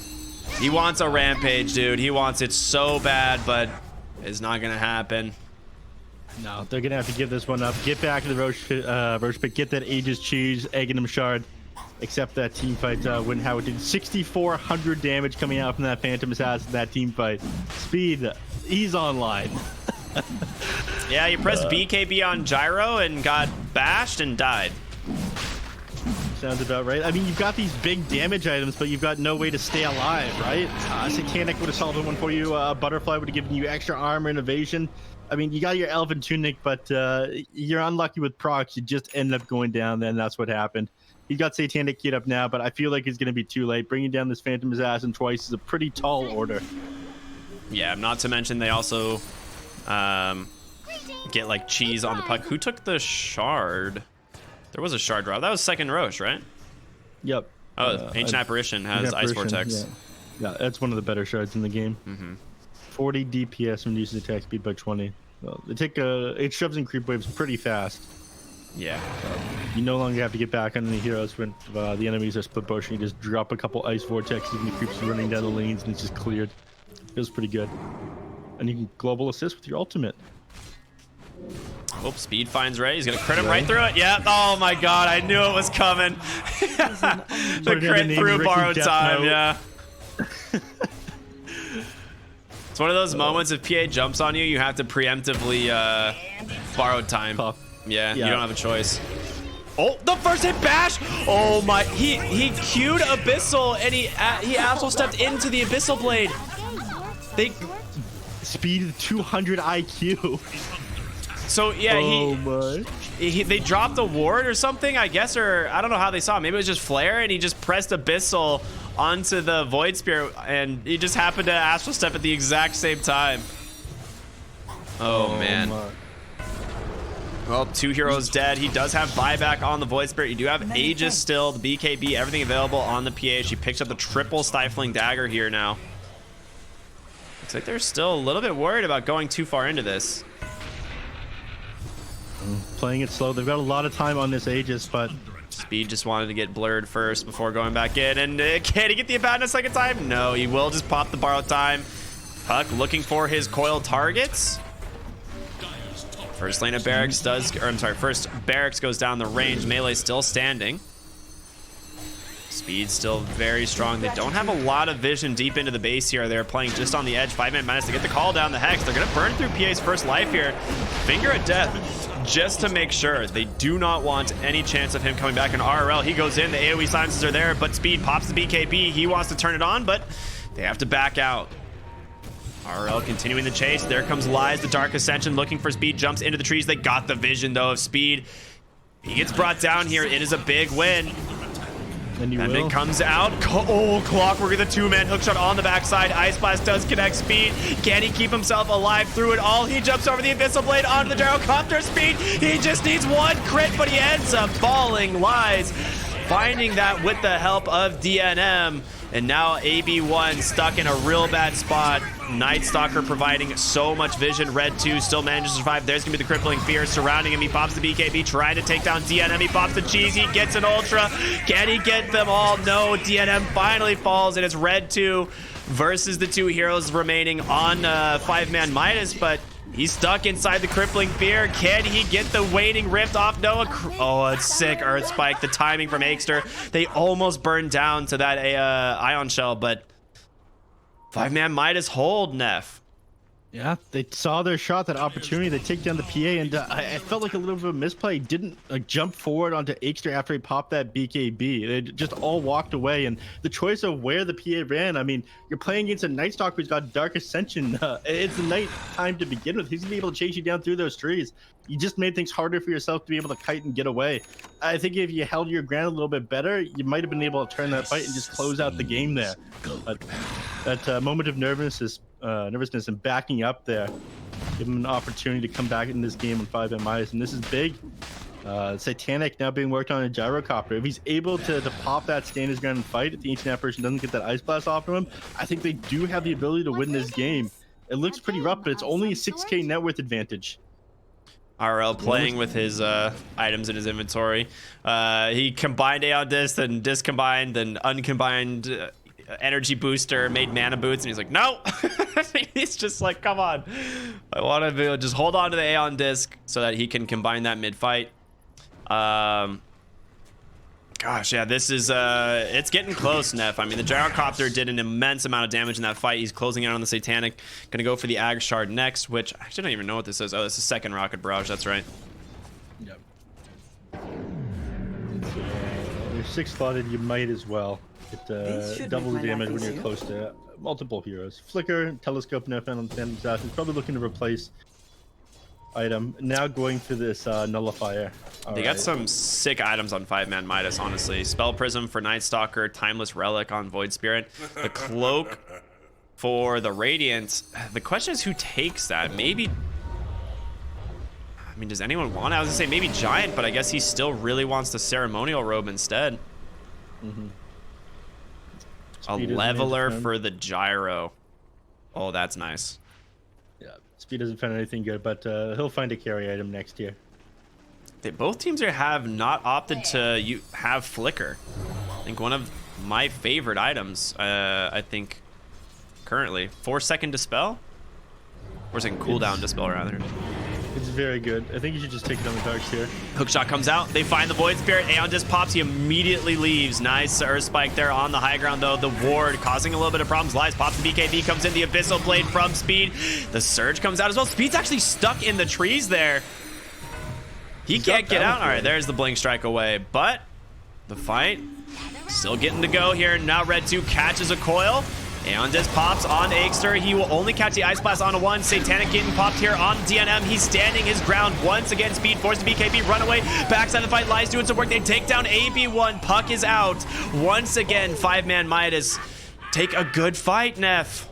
He wants a rampage, dude. He wants it so bad, but it's not going to happen. No, they're gonna have to give this one up. Get back to the Roche pit, get that Aegis cheese, Aghanim shard. Except that team fight when Howard did 6,400 damage coming out from that Phantom Assassin, that team fight. Speed, he's online. Yeah, you pressed BKB on Gyro and got bashed and died. Sounds about right. I mean, you've got these big damage items, but you've got no way to stay alive, right? Satanic would have solved one for you. Butterfly would have given you extra armor and evasion. I mean, you got your Elven Tunic, but you're unlucky with procs. You just end up going down, then that's what happened. He got Satanic keyed up now, but I feel like it's going to be too late. Bringing down this Phantom Assassin twice is a pretty tall order. Yeah, not to mention they also get like cheese on the puck. Who took the shard? There was a shard drop. That was second Roche, right? Yep. Oh, Ancient Apparition has Ice Vortex. Yeah, that's one of the better shards in the game. Mm-hmm. 40 DPS and reduces attack speed by 20. Well, they take it shoves in creep waves pretty fast. Yeah. You no longer have to get back on any heroes when the enemies are split potion. You just drop a couple ice vortexes and the creeps are running down the lanes and it's just cleared. Feels pretty good. And you can global assist with your ultimate. Oh, Speed finds Ray. He's gonna crit him right through it. Yeah. Oh my god, I knew it was coming. The crit through borrowed time. Yeah. It's one of those moments if PA jumps on you, you have to preemptively borrow time. Yeah, you don't have a choice. Oh, the first hit bash! Oh my, he queued Abyssal and he also stepped into the Abyssal blade. They Speed 200 IQ. So yeah, they dropped a ward or something, I guess, or I don't know how they saw it. Maybe it was just flare, and he just pressed Abyssal onto the Void Spear, and he just happened to Astral Step at the exact same time. Oh man. Well, two heroes dead. He does have buyback on the Void Spirit. You do have Aegis still, the BKB, everything available on the PH. He picks up the triple Stifling Dagger here now. Looks like they're still a little bit worried about going too far into this. Playing it slow. They've got a lot of time on this Aegis, but Speed just wanted to get blurred first before going back in. And can he get the Abaddon a second time? No, he will just pop the borrowed time. Puck looking for his coil targets. First lane of Barracks does, or I'm sorry, first Barracks goes down the range. Melee still standing. Speed still very strong. They don't have a lot of vision deep into the base here. They're playing just on the edge. 5ManMidas to get the call down the Hex. They're going to burn through PA's first life here. Finger of Death just to make sure. They do not want any chance of him coming back in RRL. He goes in. The AoE silences are there, but Speed pops the BKB. He wants to turn it on, but they have to back out. RL continuing the chase. There comes Lies, the Dark Ascension, looking for Speed. Jumps into the trees. They got the vision, though, of Speed. He gets brought down here. It is a big win. And it comes out. Oh, Clockwork with a two-man hookshot on the backside. Ice Blast does connect Speed. Can he keep himself alive through it all? He jumps over the Abyssal Blade onto the Gyrocopter. Speed. He just needs one crit, but he ends up falling. Lies finding that with the help of DNM. And now AB1 stuck in a real bad spot. Night Stalker providing so much vision. Red 2 still manages to survive. There's going to be the Crippling Fear surrounding him. He pops the BKB, trying to take down DNM. He pops the cheese. He gets an Ultra. Can he get them all? No. DNM finally falls, and it's Red 2 versus the two heroes remaining on 5ManMidas, but he's stuck inside the Crippling Fear. Can he get the Waning Rift off Noah? Oh, it's sick. Earth Spike. The timing from Akester. They almost burned down to that Ion Shell, but 5ManMidas hold, neph. Yeah, they saw their shot, that opportunity. They take down the PA, and I felt like a little bit of a misplay. He didn't jump forward onto Akester after he popped that BKB. They just all walked away, and the choice of where the PA ran, I mean, you're playing against a Night Stalker who's got Dark Ascension. It's the night time to begin with. He's going to be able to chase you down through those trees. You just made things harder for yourself to be able to kite and get away. I think if you held your ground a little bit better, you might have been able to turn that fight and just close out the game there. But that moment of nervousness and backing up there Give him an opportunity to come back in this game on 5Midas, and this is big. Satanic now being worked on a gyrocopter. If he's able to pop that stand his ground and fight, if the ancient apparition doesn't get that ice blast off of him, I think they do have the ability to win this game. It looks pretty rough, but it's only a 6k net worth advantage. RL playing with his items in his inventory. He combined Aeon Disc, then discombined, then uncombined energy booster, made mana boots, and he's like, no. He's just like, come on. I want to just hold on to the Aeon Disc so that he can combine that mid-fight. Gosh, yeah, this is it's getting close, Neph. I mean, the gyrocopter did an immense amount of damage in that fight. He's closing out on the Satanic. Gonna go for the Ag Shard next, which I actually don't even know what this is. Oh, this is second Rocket Barrage, that's right. Yep. You're 6-slotted, you might as well get double the damage when you're close to multiple heroes. Flicker, Telescope, Neph, and Phantom Assassin. Probably looking to replace item. Now going for this Nullifier. They got some sick items on 5ManMidas, honestly. Spell Prism for Night Stalker, Timeless Relic on Void Spirit, the Cloak for the Radiant. The question is who takes that? Maybe, I mean, does anyone want it? I was gonna say maybe Giant, but I guess he still really wants the Ceremonial Robe instead. A Leveler for the Gyro. Oh, that's nice. Yeah, speed doesn't find anything good, but he'll find a carry item next year. Both teams here have not opted to have Flicker. I think one of my favorite items, I think, currently. 4-second Dispel? 4-second cooldown Dispel, rather. It's very good. I think you should just take it on the darks here. Hookshot comes out. They find the Void Spirit. Aeon just pops. He immediately leaves. Nice Earth Spike there on the high ground, though. The ward causing a little bit of problems. Lies pops the BKB, comes in. The Abyssal Blade from Speed. The Surge comes out as well. Speed's actually stuck in the trees there. He can't get out. All right, there's the Blink Strike away. But the fight still getting to go here. Now Red 2 catches a coil. Aeon Disc pops on Aegster. He will only catch the Ice Blast on a 1. Satanic getting popped here on DNM. He's standing his ground once again. Speed forces the BKB. Runaway. Backside of the fight. Lies doing some work. They take down AB1. Puck is out. Once again, 5ManMidas take a good fight, Neph.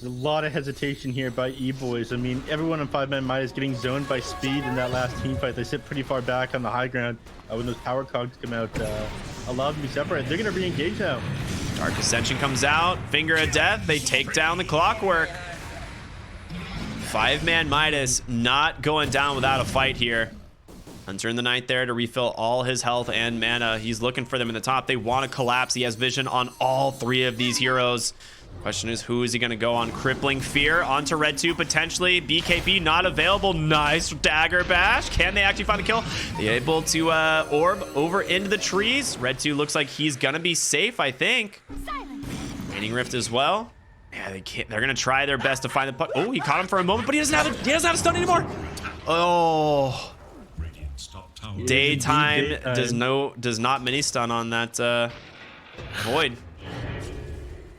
There's a lot of hesitation here by Eboys. I mean, everyone on 5ManMidas getting zoned by Speed in that last team fight. They sit pretty far back on the high ground. When those power cogs come out, allow them to be separated. They're going to re-engage now. Dark Ascension comes out. Finger of Death. They take down the Clockwork. 5ManMidas not going down without a fight here. Hunter in the Night there to refill all his health and mana. He's looking for them in the top. They want to collapse. He has vision on all 3 of these heroes. Question is, who is he going to go on? Crippling Fear onto Red 2 potentially. BKB not available. Nice Dagger Bash. Can they actually find the kill? They're able to orb over into the trees. Red 2 looks like he's going to be safe, I think. Raining Rift as well. Yeah, they can't. They're going to try their best to find the puck. Oh, he caught him for a moment, but he doesn't have a stun anymore. Oh. Daytime does not mini stun on that Void.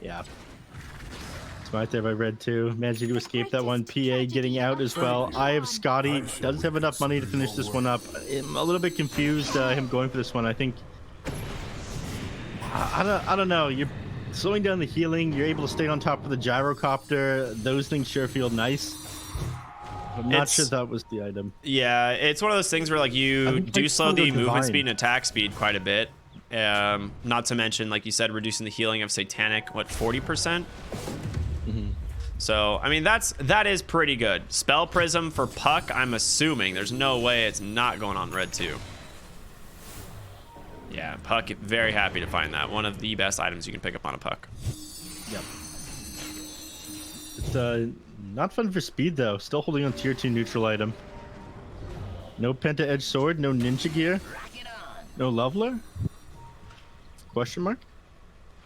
Yeah. Smart there by Red 2. Managing to escape that one. PA getting out as well. I have Scotty. Doesn't have enough money to finish this one up. I'm a little bit confused him going for this one. I think... I don't know. You're slowing down the healing. You're able to stay on top of the gyrocopter. Those things sure feel nice. I'm not sure that was the item. Yeah, it's one of those things where like you do slow the movement speed and attack speed quite a bit. Not to mention, like you said, reducing the healing of Satanic, what, 40%? So, I mean, that is pretty good. Spell Prism for Puck, I'm assuming. There's no way it's not going on Red 2. Yeah, Puck, very happy to find that. One of the best items you can pick up on a Puck. Yep. It's not fun for Speed, though. Still holding on tier 2 neutral item. No Penta Edge Sword, no Ninja Gear, no Leveler? Question mark?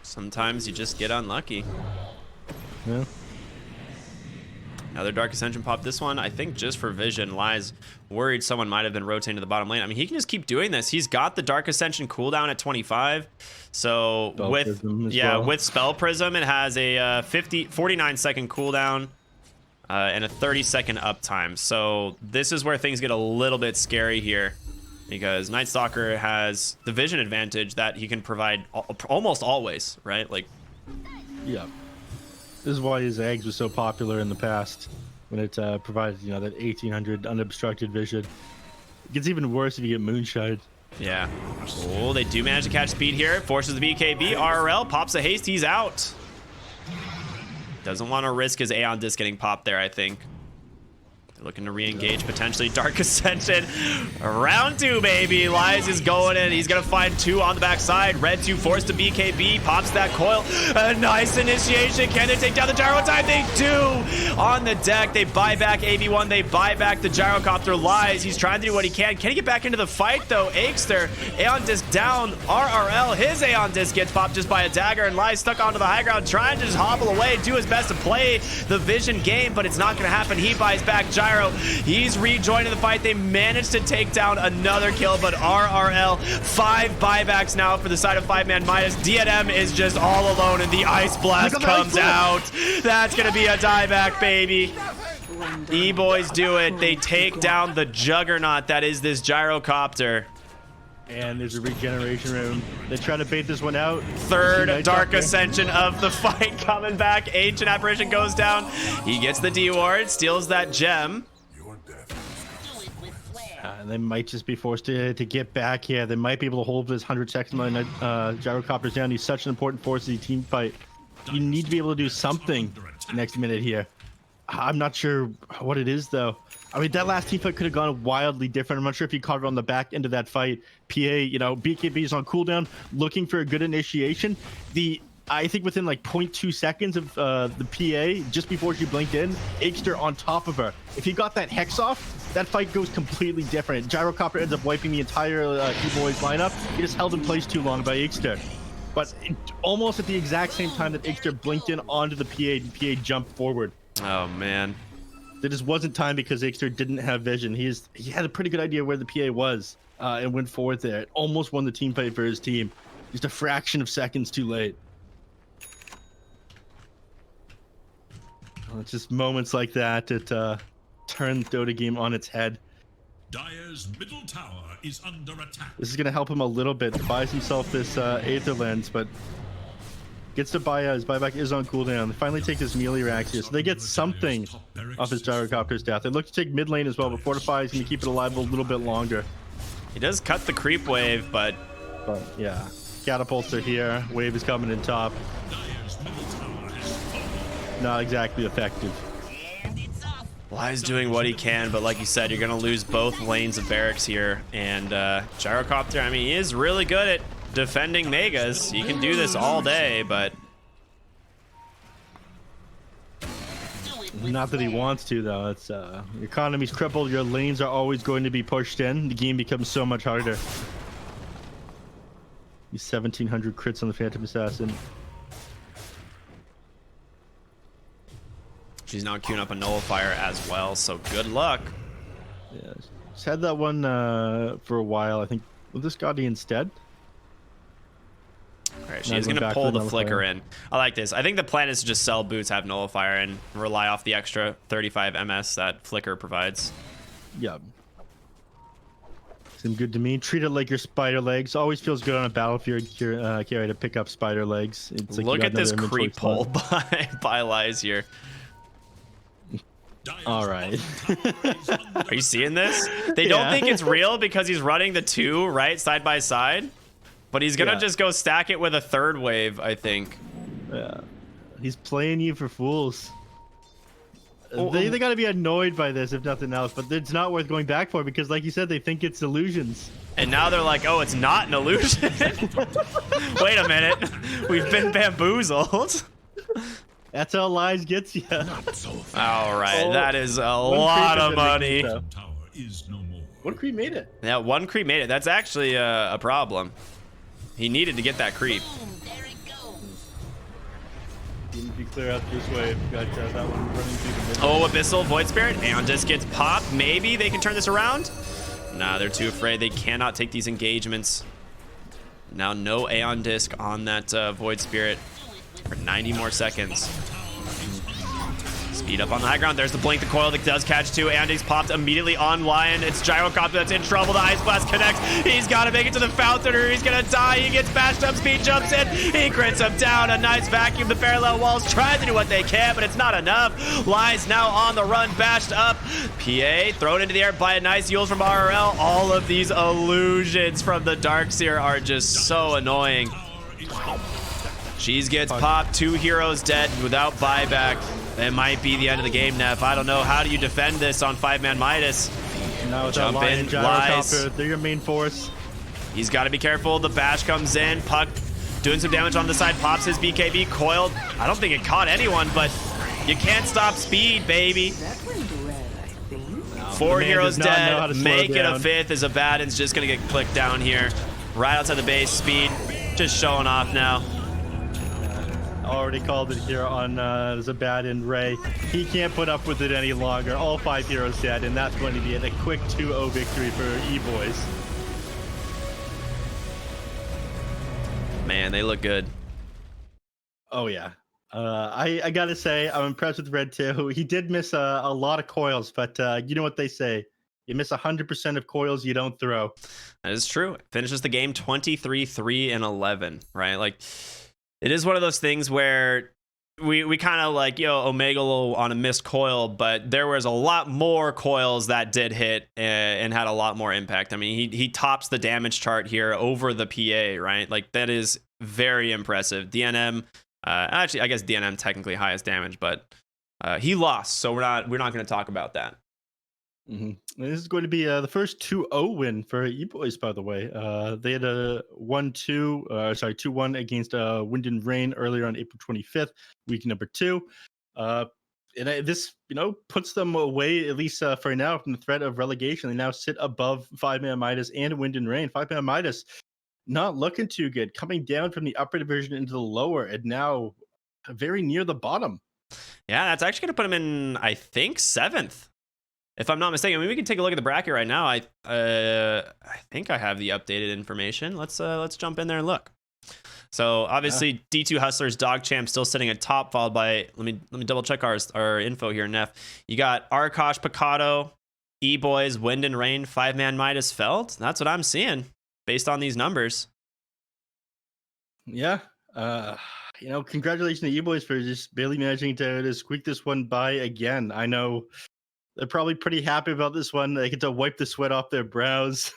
Sometimes you just get unlucky. Yeah. Another Dark Ascension pop. This one, I think, just for vision. Lies worried someone might have been rotating to the bottom lane. I mean, he can just keep doing this. He's got the Dark Ascension cooldown at 25. So with Spell Prism, it has a 49-second cooldown and a 30-second uptime. So this is where things get a little bit scary here, because Night Stalker has the vision advantage that he can provide almost always, right? Like, yeah. This is why his eggs were so popular in the past, when it provided, you know, that 1800 unobstructed vision. It gets even worse if you get moonshine. Yeah. Oh, they do manage to catch speed here. Forces the BKB. RRL pops a haste. He's out. Doesn't want to risk his Aeon Disc getting popped there, I think. They're looking to re-engage potentially. Dark Ascension. Round 2, baby. Lies is going in. He's going to find 2 on the backside. Red 2 forced to BKB. Pops that coil. A nice initiation. Can they take down the gyro time? They do. On the deck, they buy back AB1. They buy back the gyrocopter. Lies. He's trying to do what he can. Can he get back into the fight, though? Aikster. Aeon Disc down. RRL. His Aeon Disc gets popped just by a dagger. And Lies stuck onto the high ground, trying to just hobble away, do his best to play the vision game, but it's not going to happen. He buys back gyro. He's rejoining the fight. They managed to take down another kill, but RRL 5 buybacks now for the side of 5ManMidas. DNM is just all alone, and the Ice Blast comes out. That's gonna be a dieback, baby. Eboys do it. They take down the juggernaut that is this gyrocopter. And there's a regeneration room. They try to bait this one out. Third Dark Ascension of the fight coming back. Ancient Apparition goes down. He gets the D ward, steals that gem. And they might just be forced to get back here. They might be able to hold this 100 seconds on gyrocopters down. He's such an important force in the team fight. You need to be able to do something next minute here. I'm not sure what it is, though. I mean, that last team fight could have gone wildly different. I'm not sure if you caught it on the back end of that fight. PA, you know, BKB is on cooldown, looking for a good initiation. I think within like 0.2 seconds of the PA, just before she blinked in, Aikster on top of her. If he got that Hex off, that fight goes completely different. Gyrocopter ends up wiping the entire Eboys lineup. He just held in place too long by Aikster. But almost at the exact same time that Aikster blinked in onto the PA jumped forward. Oh, man. There just wasn't time because Aikster didn't have vision. He had a pretty good idea where the PA was and went forward there. It almost won the team fight for his team. Just a fraction of seconds too late. It's just moments like that that turn the Dota game on its head. Dire's middle tower is under attack. This is going to help him a little bit. Buys himself this Aether Lens, but gets to buy his buyback is on cooldown. They finally take this melee racks here, so they get something off his gyrocopter's death. They look to take mid lane as well, but Fortify is going to keep it alive a little bit longer. He does cut the creep wave, but yeah, catapults are here. Wave is coming in top. Dire's middle tower has fallen. Not exactly effective. Lies doing what he can, but like you said, you're going to lose both lanes of barracks here. And Gyrocopter, I mean, he is really good at defending Megas. He can do this all day, but... Not that he wants to, though. It's your economy's crippled. Your lanes are always going to be pushed in. The game becomes so much harder. These 1,700 crits on the Phantom Assassin. She's now queuing up a nullifier as well, so good luck. Yeah, she's had that one for a while. I think with this Gaudi instead. All right, she's gonna pull the flicker in. I like this. I think the plan is to just sell boots, have nullifier, and rely off the extra 35 MS that flicker provides. Yeah. Seemed good to me. Treat it like your spider legs. Always feels good on a battlefield carry to pick up spider legs. It's like look at this creep pull by Lies here. All right. Are you seeing this? They don't think it's real because he's running the two right side by side, but he's gonna just go stack it with a third wave, I think. Yeah, he's playing you for fools. They gotta be annoyed by this if nothing else, but it's not worth going back for because, like you said, they think it's illusions. And now they're like, oh, it's not an illusion. Wait a minute, we've been bamboozled. That's how Lies gets you. All right, that is a lot of money. One creep made it. Yeah, one creep made it. That's actually a problem. He needed to get that creep. You need to clear out this wave. Got that one running through the middle. Oh, Abyssal Void Spirit. Aeon Disc gets popped. Maybe they can turn this around. Nah, they're too afraid. They cannot take these engagements. Now no Aeon Disc on that Void Spirit for 90 more seconds. Speed up on the high ground. There's the blink, the coil that does catch two. Andy's popped immediately on Lion. It's Gyrocopter that's in trouble. The Ice Blast connects. He's got to make it to the fountain or he's going to die. He gets bashed up. Speed jumps in. He crits him down. A nice vacuum. The parallel walls tries to do what they can, but it's not enough. Lion's now on the run, bashed up. PA thrown into the air by a nice Yules from RRL. All of these illusions from the Darkseer are just so annoying. Cheese gets popped. 2 heroes dead without buyback. It might be the end of the game, Neph. I don't know. How do you defend this on 5ManMidas? Now with Jump that Lion, in, Gyrocopter, they're your main force. He's got to be careful. The bash comes in. Puck doing some damage on the side. Pops his BKB. Coiled. I don't think it caught anyone, but you can't stop Speed, baby. 4 heroes dead. Make it a 5th as Abaddon's just going to get clicked down here. Right outside the base. Speed just showing off now. Already called it here on Zabad and Ray. He can't put up with it any longer. All 5 heroes dead, and that's going to be a quick 2-0 victory for Eboys. Man, they look good. Oh, yeah. I got to say, I'm impressed with Red too. He did miss a lot of coils, but you know what they say. You miss 100% of coils you don't throw. That is true. Finishes the game 23-3-11, right? Like, it is one of those things where we kind of like, Omega on a missed coil, but there was a lot more coils that did hit and had a lot more impact. I mean, he tops the damage chart here over the PA, right? Like, that is very impressive. DNM, actually, I guess DNM technically highest damage, but he lost, so we're not going to talk about that. Mm-hmm. This is going to be the first 2-0 win for Eboys, by the way. They had a 2-1 against Wind and Rain earlier on April 25th, week number 2. This, puts them away, at least for now, from the threat of relegation. They now sit above 5ManMidas and Wind and Rain. 5ManMidas not looking too good, coming down from the upper division into the lower, and now very near the bottom. Yeah, that's actually going to put them in, I think, 7th. If I'm not mistaken. I mean, we can take a look at the bracket right now. I think I have the updated information. Let's jump in there and look. So obviously, D2 Hustlers, Dog Champ still sitting at top, followed by let me double check our info here, Neph. You got Arkosh, Picado, Eboys, Wind and Rain, 5ManMidas, Felt. That's what I'm seeing based on these numbers. Yeah. Congratulations to Eboys for just barely managing to squeak this one by again. I know they're probably pretty happy about this one. They get to wipe the sweat off their brows.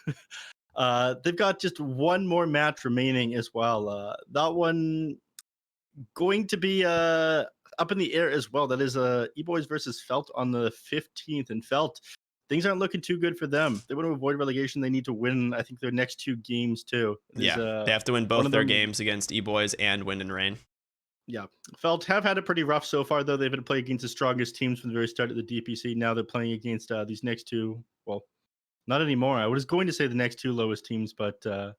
They've got just one more match remaining as well. That one going to be up in the air as well. That is Eboys versus Felt on the 15th. And Felt, things aren't looking too good for them. They want to avoid relegation. They need to win, I think, their next 2 games too. They have to win both their games against Eboys and Wind and Rain. Yeah, Felt have had it pretty rough so far, though. They've had to play against the strongest teams from the very start of the DPC. Now they're playing against these next 2. Well, not anymore. I was going to say the next 2 lowest teams, but I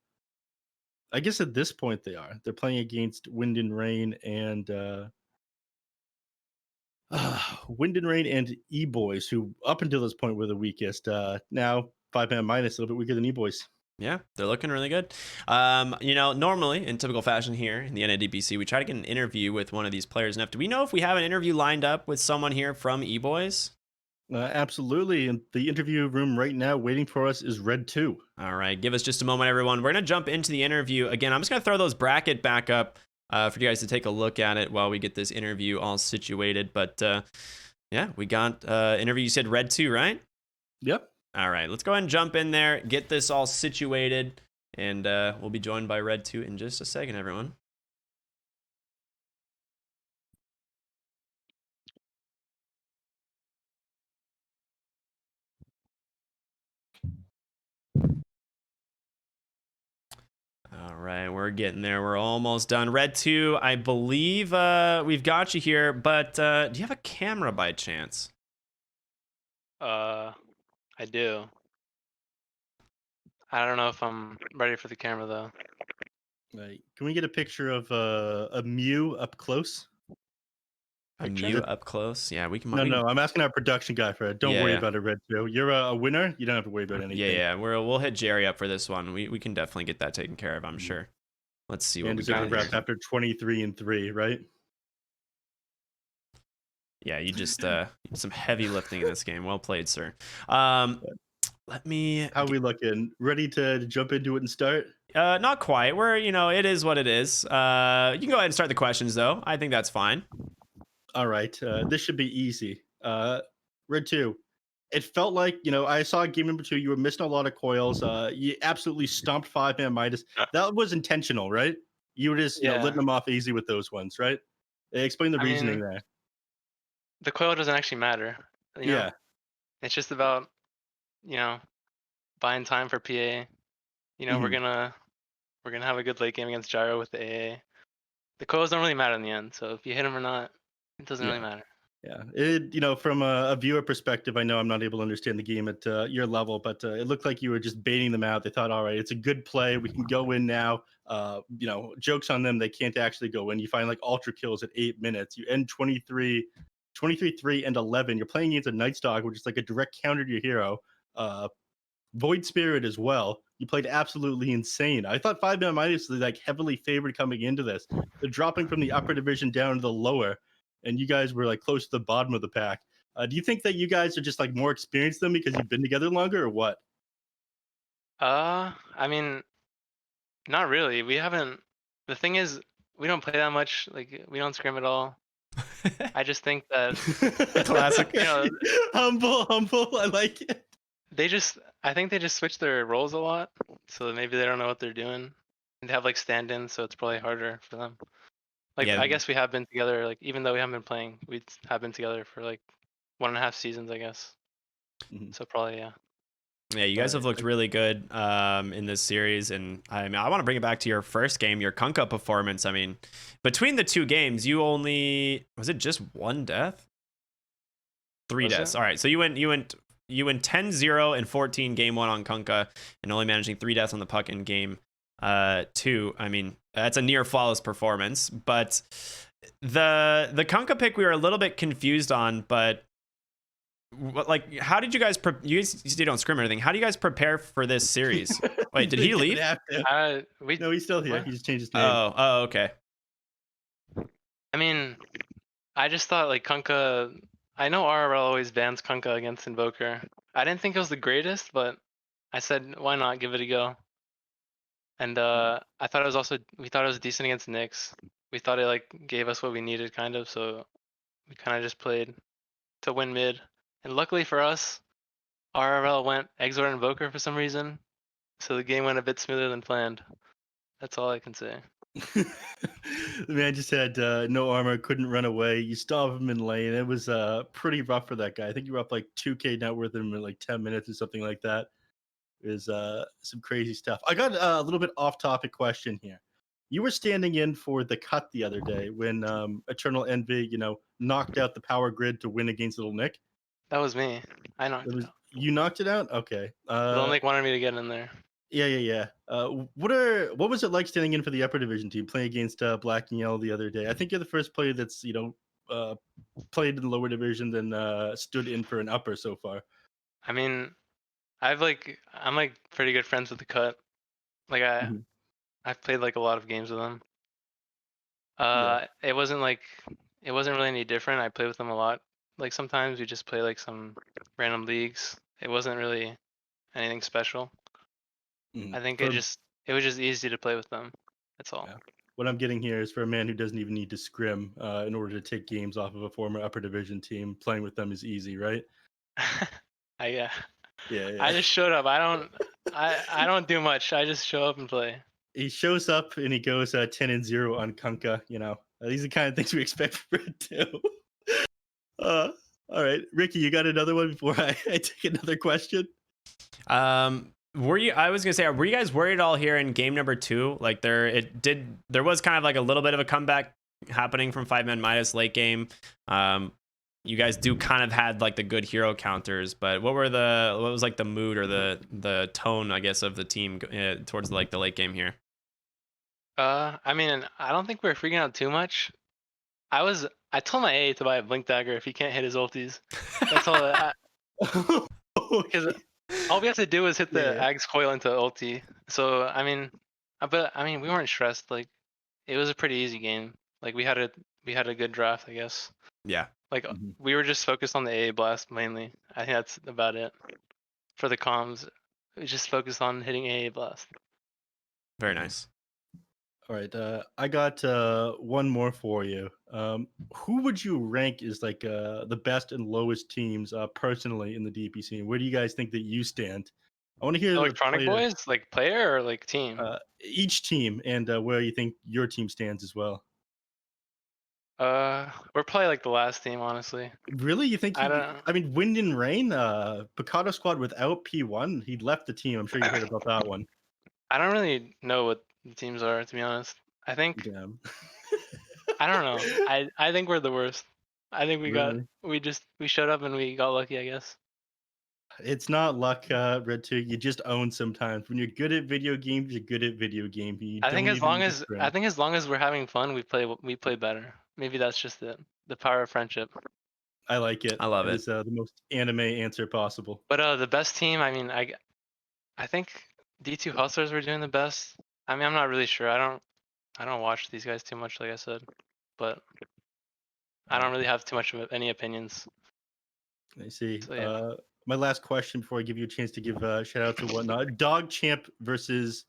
guess at this point they are. They're playing against Wind and Rain and Eboys, who up until this point were the weakest. Now 5ManMidas, a little bit weaker than Eboys. Yeah, they're looking really good. Normally, in typical fashion here in the NADPC, we try to get an interview with one of these players. Enough. Do we know if we have an interview lined up with someone here from Eboys? Absolutely. And the interview room right now waiting for us is Red 2. All right, give us just a moment, everyone. We're going to jump into the interview. Again, I'm just going to throw those bracket back up for you guys to take a look at it while we get this interview all situated. But yeah, we got interview. You said Red 2, right? Yep. All right, let's go ahead and jump in there, get this all situated, and we'll be joined by Red 2 in just a second, everyone. All right, we're getting there. We're almost done. Red 2, I believe we've got you here, but do you have a camera by chance? I do. I don't know if I'm ready for the camera though. Can we get a picture of a Mew up close? A Mew up close? Yeah, we can. No, I'm asking our production guy for it. Don't worry about it, Red 2. You're a winner. You don't have to worry about anything. Yeah. We'll hit Jerry up for this one. We can definitely get that taken care of, I'm sure. Let's see what we got here. After 23-3, right? Yeah, you just some heavy lifting in this game. Well played, sir. Let me. How are we looking? Ready to jump into it and start? Not quite. We're it is what it is. You can go ahead and start the questions though. I think that's fine. All right. This should be easy. Red 2. It felt like, I saw game number 2. You were missing a lot of coils. You absolutely stomped 5ManMidas. That was intentional, right? You were just, Yeah. letting them off easy with those ones, right? Explain the I reasoning mean, there. the coil doesn't actually matter. You know, Yeah. it's just about buying time for PA. We're Mhm. gonna have a good late game against Gyro with the AA. The coils don't really matter in the end. So if you hit him or not, it doesn't really Yeah. matter. Yeah. From a viewer perspective, I know I'm not able to understand the game at your level, but it looked like you were just baiting them out. They thought, all right, it's a good play. We can go in now. Jokes on them. They can't actually go in. You find like ultra kills at 8 minutes. You end 23, 3, and 11. You're playing against a Night Stalker, which is like a direct counter to your hero. Void Spirit as well. You played absolutely insane. I thought 5ManMidas was like heavily favored coming into this. They're dropping from the upper division down to the lower, and you guys were like close to the bottom of the pack. Do you think that you guys are just like more experienced than me because you've been together longer, or what? I mean, not really. We haven't. The thing is, we don't play that much. Like, we don't scrim at all. I just think that Classic. Humble. I like it. I think they just switch their roles a lot, so maybe they don't know what they're doing. And they have like stand-ins, so it's probably harder for them. Like, Yeah. I guess we have been together. Like, even though we haven't been playing, we have been together for like 1.5 seasons, I guess. Mhm. So probably yeah. Yeah, you guys have looked really good in this series, and I want to bring it back to your first game, your Kunkka performance. I mean, between the two games, you only was it just one death? 3 Was deaths. it? All right, so you went 10-0 and 14 game 1 on Kunkka, and only managing 3 deaths on the puck in game 2. I mean, that's a near flawless performance. But the Kunkka pick we were a little bit confused on, but like, how did you guys you don't scrim or anything? How do you guys prepare for this series? Wait, did he leave? No, he's still here. What? He just changed his name. Oh, okay. I mean, I just thought like Kunkka. I know RRL always bans Kunkka against Invoker. I didn't think it was the greatest, but I said why not give it a go. And I thought we thought it was decent against Nyx. We thought it like gave us what we needed kind of, so we kind of just played to win mid. And luckily for us, RRL went Exort Invoker for some reason, so the game went a bit smoother than planned. That's all I can say. The man just had no armor, couldn't run away. You stop him in lane. It was pretty rough for that guy. I think you were up like 2K net worth in like 10 minutes or something like that. It was some crazy stuff. I got a little bit off topic question here. You were standing in for the cut the other day when Eternal Envy, knocked out the power grid to win against Little Nick. That was me. I knocked it out. You knocked it out? Okay. Little Nick wanted me to get in there. Yeah. What was it like standing in for the upper division team playing against Black and Yellow the other day? I think you're the first player that's played in the lower division then stood in for an upper so far. I mean, I'm like pretty good friends with the cut. Like Mhm. I've played like a lot of games with them. Yeah. It wasn't really any different. I play with them a lot. Like sometimes we just play like some random leagues. It wasn't really anything special. Mhm. I think For- it was just easy to play with them. That's all. Yeah. What I'm getting here is for a man who doesn't even need to scrim in order to take games off of a former upper division team. Playing with them is easy, right? Yeah. Yeah. I just showed up. I don't do much. I just show up and play. He shows up and he goes 10-0 on Kunkka. These are the kind of things we expect from it too. All right, Ricky, you got another one before I take another question? I was gonna say, were you guys worried at all here in game number 2? Like there was kind of like a little bit of a comeback happening from 5ManMidas late game. You guys do kind of had like the good hero counters, but what was like the mood or the tone, I guess, of the team towards like the late game here? I mean, I don't think we were freaking out too much. I told my A to buy a Blink Dagger if he can't hit his ultis. That's all. Because all we have to do is hit the Ag's coil into ulti. So I mean, we weren't stressed. Like it was a pretty easy game. Like we had a good draft, I guess. Yeah. Like Mhm. we were just focused on the AA blast mainly. I think that's about it. For the comms, we just focused on hitting AA blast. Very Mhm. nice. All right, I got one more for you. Who would you rank as like the best and lowest teams personally in the DPC? And where do you guys think that you stand? I want to hear the Electronic player, Boys, like player or like team? each team, and where you think your team stands as well. We're probably like the last team, honestly. Really, you think I he? don't. I mean, Wind and Rain, Picado Squad without P1, he left the team. I'm sure you heard about that one. I don't really know what the teams are, to be honest. I think Damn. I don't know. I think we're the worst. I think Really? we showed up and we got lucky, I guess. It's not luck, Red 2. You just own sometimes. When you're good at video games, you're good at video games. You don't even need to scrim. As long as we're having fun, we play better. Maybe that's just it. The power of friendship. I like it. I love That it. is the most anime answer possible. But the best team, I mean, I think D2 Hustlers were doing the best. I mean, I'm not really sure. I don't watch these guys too much, like I said, but I don't really have too much of any opinions. I see. So yeah. My last question before I give you a chance to give shout outs and whatnot. Dog Champ versus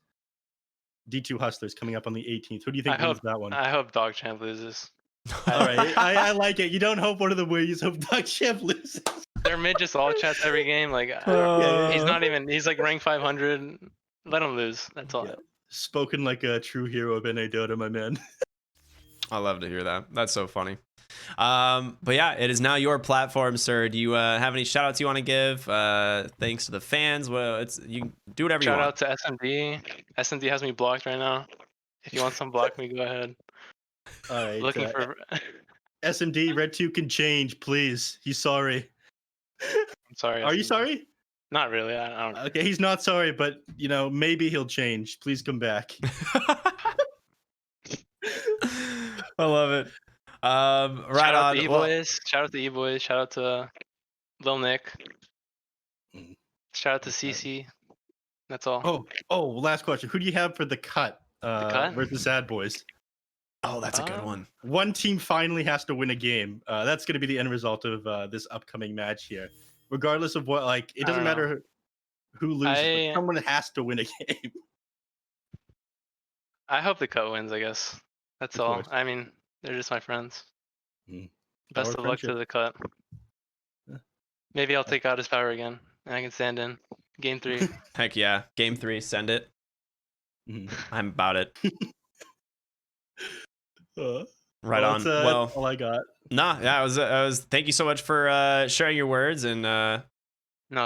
D2 Hustlers coming up on the 18th. Who do you think wins that one? I hope Dog Champ loses. All right, I like it. You don't hope one of the wins. Hope Dog Champ loses. They're mid just all chats every game. Like he's not even. He's like rank 500. Let him lose. That's all. Yeah. Spoken like a true hero of NA Dota, my man. I love to hear that. That's so funny. But yeah, it is now your platform, sir. Do you have any shout outs you want to give? Thanks to the fans. Well, you do whatever you Shout want. out to SMD. SMD has me blocked right now. If you want some block me, go ahead. All right. Looking for. SMD, Red 2 can change, please. He's sorry. I'm sorry. Are you SMD. sorry? Not really. I don't know. Okay, he's not sorry, but maybe he'll change. Please come back. I love it. Right Shout out on. to Eboys. Shout out to Eboys. Shout out to Lil Nick. Shout out to CC. That's all. Oh, last question. Who do you have for the cut, cut? versus Sad Boys? Oh, that's a good one. One team finally has to win a game. That's going to be the end result of this upcoming match here. Regardless of what, like, it doesn't matter who loses. But someone has to win a game. I hope the cut wins, I guess. That's Of all. course. I mean, they're just my friends. Mm. Best Power of luck to friendship. the cut. Yeah. Maybe I'll take out his power again, and I can stand in. Game 3. Heck yeah. Game 3, send it. Mhm. I'm about it. Right well, on. Well, all I got. nah, yeah, I was thank you so much for sharing your words and No,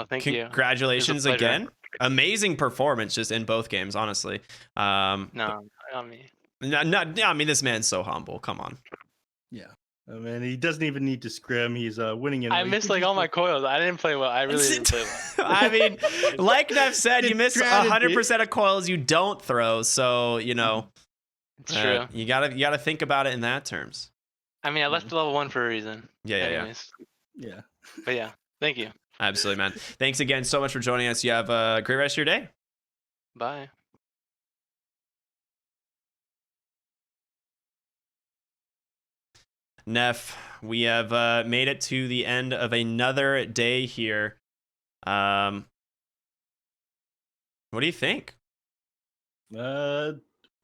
thank you. congratulations It was a pleasure. again. Amazing performance just in both games, honestly. No, not me. I mean, this man's so humble. Come on. Yeah. I mean, he doesn't even need to scrim. He's winning it. I missed like all my coils. I didn't play well. I really didn't play well. I mean, like Neff said, you miss Strategy. 100% of coils you don't throw. So, It's true. you gotta think about it in that terms. I mean, I left the level 1 for a reason. Yeah. Yeah. But yeah, thank you. Absolutely, man. Thanks again so much for joining us. You have a great rest of your day. Bye. Neff, we have made it to the end of another day here. What do you think?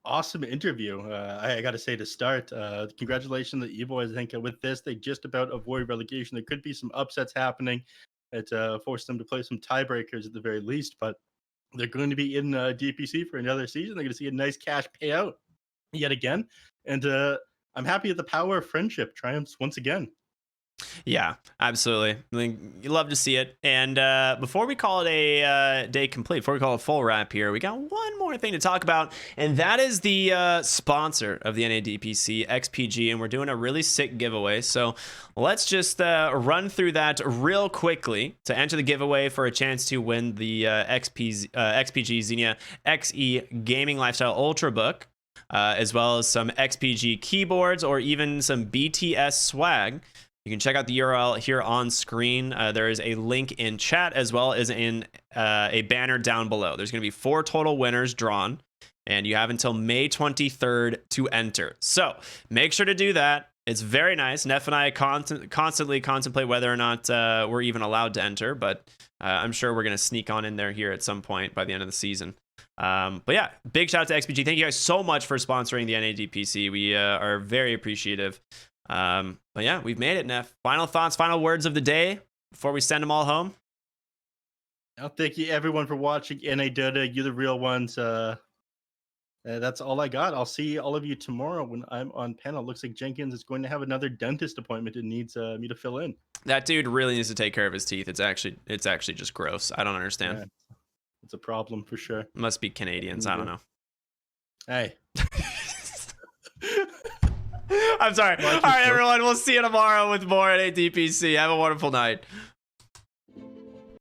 Awesome interview. I got to say to start, congratulations to Eboys. I think with this, they just about avoid relegation. There could be some upsets happening that force them to play some tiebreakers at the very least, but they're going to be in DPC for another season. They're going to see a nice cash payout yet again. And I'm happy that the power of friendship triumphs once again. Yeah, absolutely. I mean, you love to see it. And before we call it a day complete, before we call it a full wrap here, we got one more thing to talk about, and that is the sponsor of the NADPC, XPG, and we're doing a really sick giveaway. So let's just run through that real quickly to enter the giveaway for a chance to win the XPG Xenia XE Gaming Lifestyle Ultrabook, as well as some XPG keyboards or even some BTS swag. You can check out the URL here on screen. There is a link in chat as well as in a banner down below. There's going to be 4 total winners drawn, and you have until May 23rd to enter. So make sure to do that. It's very nice. Neph and I constantly contemplate whether or not we're even allowed to enter, but I'm sure we're going to sneak on in there here at some point by the end of the season. But yeah, big shout out to XBG. Thank you guys so much for sponsoring the NADPC. We are very appreciative. But yeah, we've made it, Neph. Final thoughts, final words of the day before we send them all home. Thank you everyone for watching NA Dota. You're the real ones. That's all I got. I'll see all of you tomorrow when I'm on panel. Looks like Jenkins is going to have another dentist appointment and needs me to fill in. That dude really needs to take care of his teeth. It's actually just gross. I don't understand. Yeah, it's a problem for sure. Must be Canadians. I don't know. Hey. I'm sorry. All right, everyone. We'll see you tomorrow with more at DPC. Have a wonderful night.